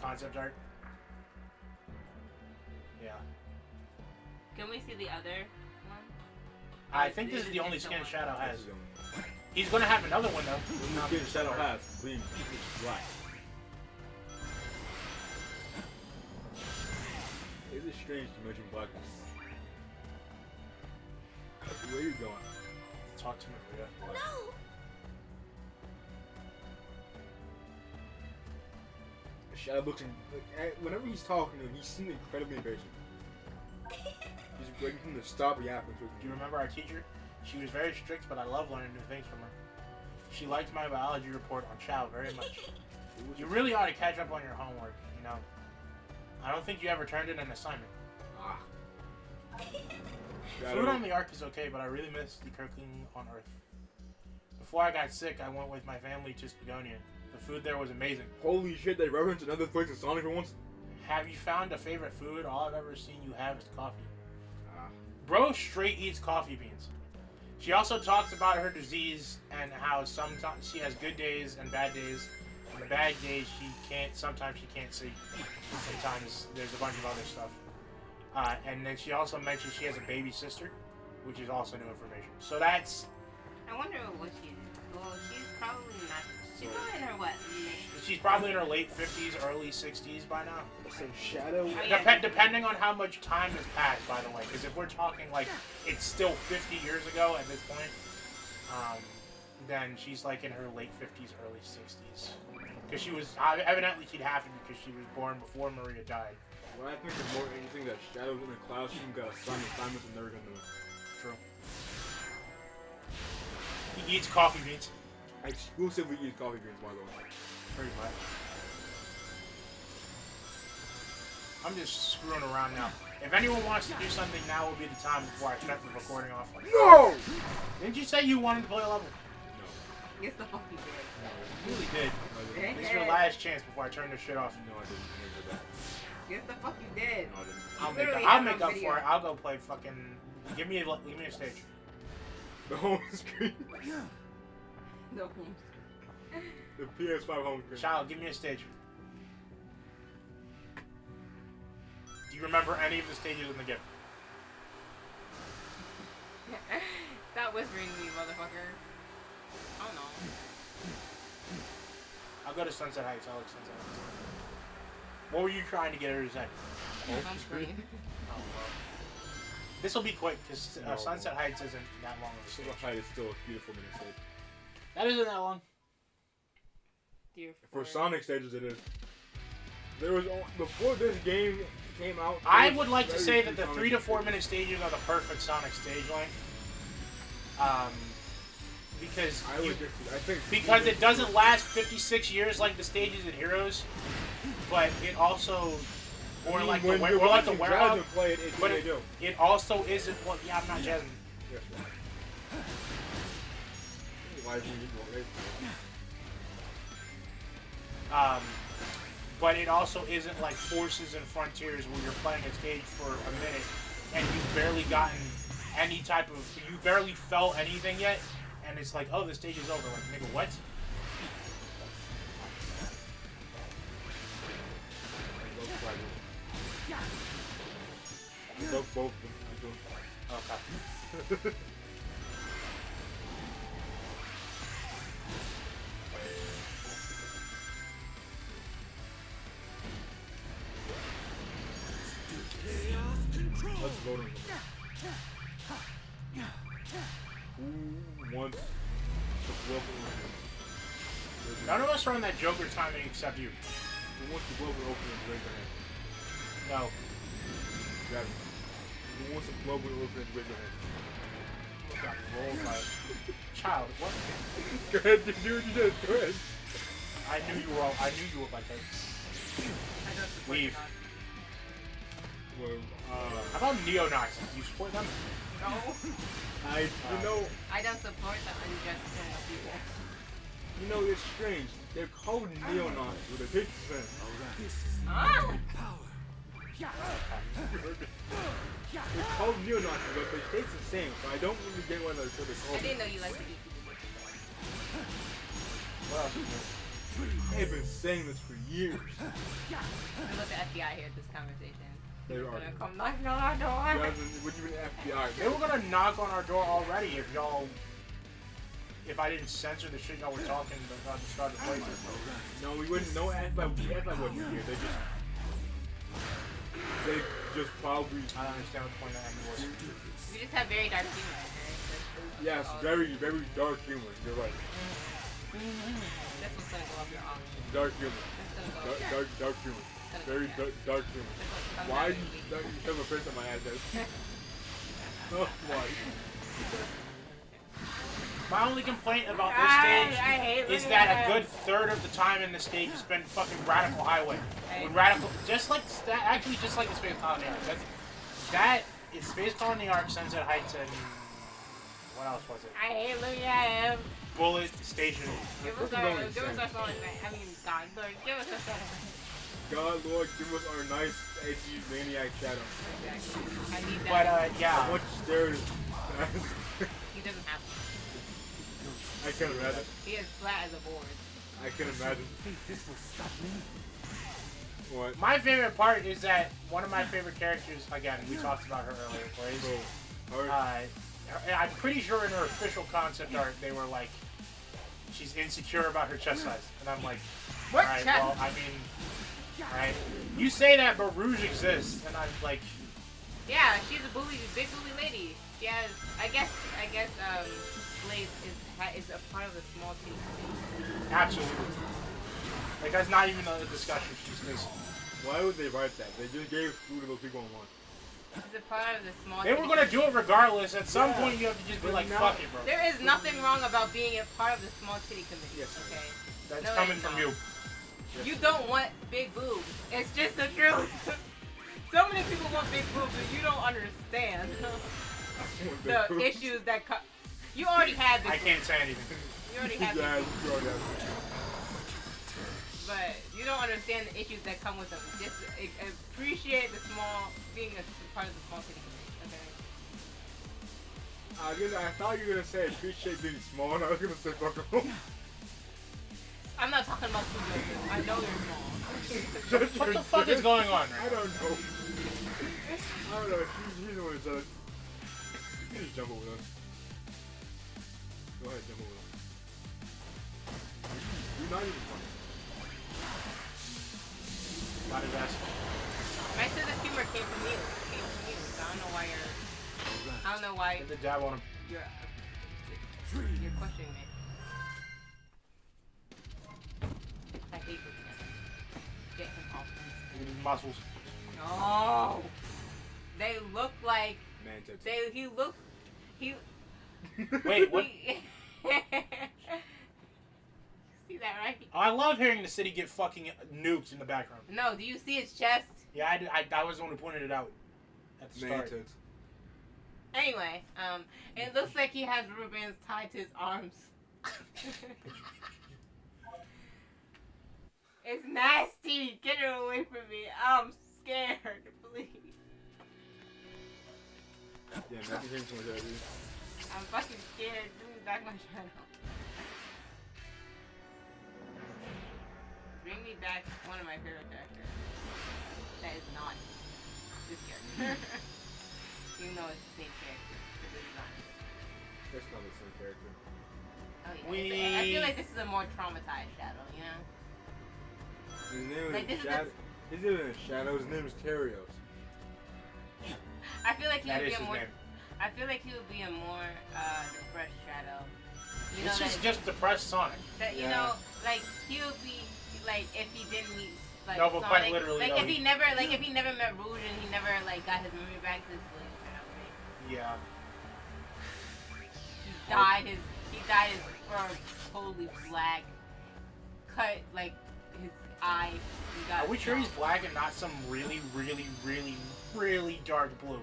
concept art. Yeah. Can we see the other one? I think this is the only skin Shadow has. This is the only one. He's gonna have another one though. When you get Shadow has, bleed, black. strange to mention blackness. Where are you going? Talk to me, Maria. No. Shadow looks whenever he's talking to him, he seems incredibly impatient. He's waiting for him to stop yapping. Do you remember our teacher? She was very strict, but I love learning new things from her. She liked my biology report on Chow very much. You really ought to catch up on your homework, you know. I don't think you ever turned in an assignment. Food on the Ark is okay, but I really miss the cooking on Earth. Before I got sick, I went with my family to Spagonia. The food there was amazing. Holy shit, they referenced another place in Sonic for once? Have you found a favorite food? All I've ever seen you have is coffee. Bro straight eats coffee beans. She also talks about her disease and how sometimes she has good days and bad days. On the bad days, sometimes she can't see. Sometimes there's a bunch of other stuff. And then she also mentioned she has a baby sister, which is also new information. So that's... I wonder what she is. Well, she's probably not. She's probably in her what? She's probably in her late 50s, early 60s by now. So Shadow... Oh, yeah. Depending on how much time has passed, by the way. Because if we're talking like it's still 50 years ago at this point, then she's like in her late 50s, early 60s. Because she was... evidently she'd have to because she was born before Maria died. What I think is more interesting that Shadow's in the classroom got assigned assignments and never gonna do it. True. He eats coffee beans. I exclusively eat coffee beans, by the way. Pretty much. I'm just screwing around now. If anyone wants to do something, now will be the time before I shut the recording off. No! Didn't you say you wanted to play a level? No. Yes, the fuck you did. You really did. No, I didn't. This is your last chance before I turn this shit off. No, I didn't. I never did that. Yes, the fuck you did. No, I didn't. I'll make up for it. I'll go play fucking... Give me a stage. The home screen. No. The PS5 home screen. Child, give me a stage. Do you remember any of the stages in the game? Stop whispering to me, motherfucker. Oh no. I'll go to Sunset Heights. I like Sunset Heights. What were you trying to get her to say? Home screen. Oh, well. This will be quick because Sunset Heights isn't that long of a stage. Sunset Heights is still a beautiful minute stage. That isn't that long. Dear For Sonic stages, it is. There was before this game came out. I would like to say that the 3 to 4 minute stages are the perfect Sonic stage length. Because it doesn't last 56 years like the stages in Heroes, but it also like the Werewolf. But it also isn't. Well, yeah, I'm not Jasmine. Yes, why is he But it also isn't like Forces and Frontiers where you're playing a stage for a minute and you've barely gotten any type of, you barely felt anything yet, and it's like, oh, the stage is over. Like, nigga, what? I love both of them. Okay. Let's vote on them. Who wants the global opening? None of us are on that Joker timing except you. Who wants the global opening? Raise their hand. No. Got it. Who wants the global opening? Raise their hand. Got rolled by child. What? Go ahead, do what you did. Go ahead. I knew you were like that. Leave. Well, how about neo-Nazis? Do you support them? No. I don't support the unjust killing of people. You know, it's strange. They're called neo-Nazis, but they take the same. Ah! They're called neo-Nazis, but they taste the same, so I don't really get why they're called. I didn't know you liked to eat people. Well, They've been saying this for years. I let the FBI hear this conversation. They They're are. gonna come knocking on our door. What do you mean FBI? they were gonna knock on our door already if y'all. If I didn't censor the shit y'all were talking about the start of the playthrough. No, we wouldn't. No FBI wouldn't be here. they just probably. I don't understand what the point of that was. We just have very dark humor. Right? Yes, very, very dark humor. You're right. That's what's gonna go up your arm. Dark humor. That's gonna go up. Dark humor. That's gonna Very go up. dark humor. That's Why what's you coming out have a print on my ass? Oh, why? My only complaint about this I stage hate is looking that at a good third of the time in the stage is spent fucking Radical Highway. When Radical, just like the Space Colony arc. That is Space Colony arc, Sunset Heights, and what else was it? I hate looking at him. Bullet Station. Give us our song. I mean, God, Lord, give us our song. God, Lord, give us our nice, edgy maniac shadow. Exactly. I need that. But yeah. How much stairs? He doesn't have to. I can imagine. He is flat as a board. I can imagine. This will stop me. What? My favorite part is that one of my favorite characters, again, we talked about her earlier, I'm pretty sure in her official concept art, they were like, she's insecure about her chest size. And I'm like, What alright, chest? well, I mean, alright. You say that, but Rouge exists. And I'm like, Yeah, she's a big bully lady. She has, I guess, Blaze is a part of the small team. absolutely. Like, that's not even a discussion. She's just, Why would they write that? They just gave food to those people in one. She's a part of the small they team. were gonna do it regardless. At some point, you have to just be like, fuck it, bro. There is nothing wrong about being a part of the small titty committee. Yes, Okay. That's No, coming it's from not. you. You don't want big boobs. It's just the truth. So many people want big boobs, and you don't understand the issues that come. You already had this. I can't say anything. You already have Yeah, this. you already have it. But you don't understand the issues that come with them. Just appreciate the small, being a part of the small city community. Okay. I thought you were gonna say appreciate being small, and I was gonna say fuck home. I'm not talking about you, Joseph. I know you're small. What the fuck is going on right I don't know. I don't know. She's the one who said it. You just jump over us. Go ahead, jump over us. You're not even funny. Not his ass. My sense of humor came from you. So I don't know why you're. I don't know why Get the jab on him. you're questioning me. I hate looking at him. Get him off me. Look at his muscles. No. They look like Man, tits. he. Wait, what? See that, right? Oh, I love hearing the city get fucking nuked in the background. No, do you see his chest? Yeah, I was the one who pointed it out at the Man, start. tits. Anyway, it looks like he has rubber bands tied to his arms. It's nasty. Get it away from me. I'm scared. Please. Yeah, nothing came from that, dude. I'm fucking scared. Give me back my shadow. Bring me back one of my favorite characters. That is not this character. Even though it's the same character. It's the design. That's not the same character. Oh yeah. I feel like this is a more traumatized shadow, you know? His name Like, this is is Shadow. His name is Shadow. His name is Terios. I feel like he That would is be a his more. name. I feel like he would be a more depressed shadow. You know This is that, just depressed Sonic. that you Yeah. know, like he would be like if he didn't meet like No, but quite Sonic. literally, Like though, if he never met Rouge and he never like got his memory back, this would turn out right. Yeah. He dyed his fur totally black. Cut like his eye. He got Are we sure he's black and not some really, really, really, really dark blue?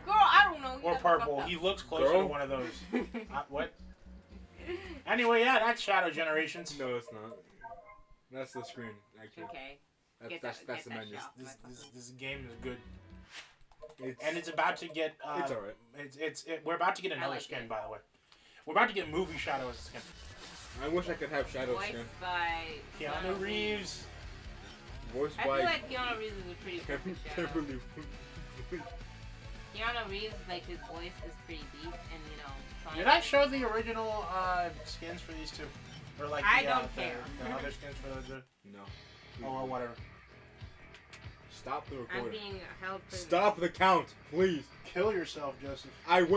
Girl, I don't know. Or purple. He looks closer to Girl? one of those. What? Anyway, yeah, that's Shadow Generations. No, it's not. That's the screen, actually. Okay. That's Get the that menu. shot. This game is good. It's, And it's about to get. it's alright. We're about to get I another like skin, it. by the way. We're about to get movie Shadow as a skin. I wish I could have Shadow Voiced skin. by Keanu Reeves. Voiced I feel by like Keanu Reeves is a pretty perfect shadow. Kimberly. Keanu Reeves, like his voice is pretty deep, and you know. Sonic- Did I show the original skins for these two? Or like I the, don't care. the other skins for the No. or whatever. Stop the I'm recording. being held prisoner. Stop the count, please. Kill yourself, Joseph. I will.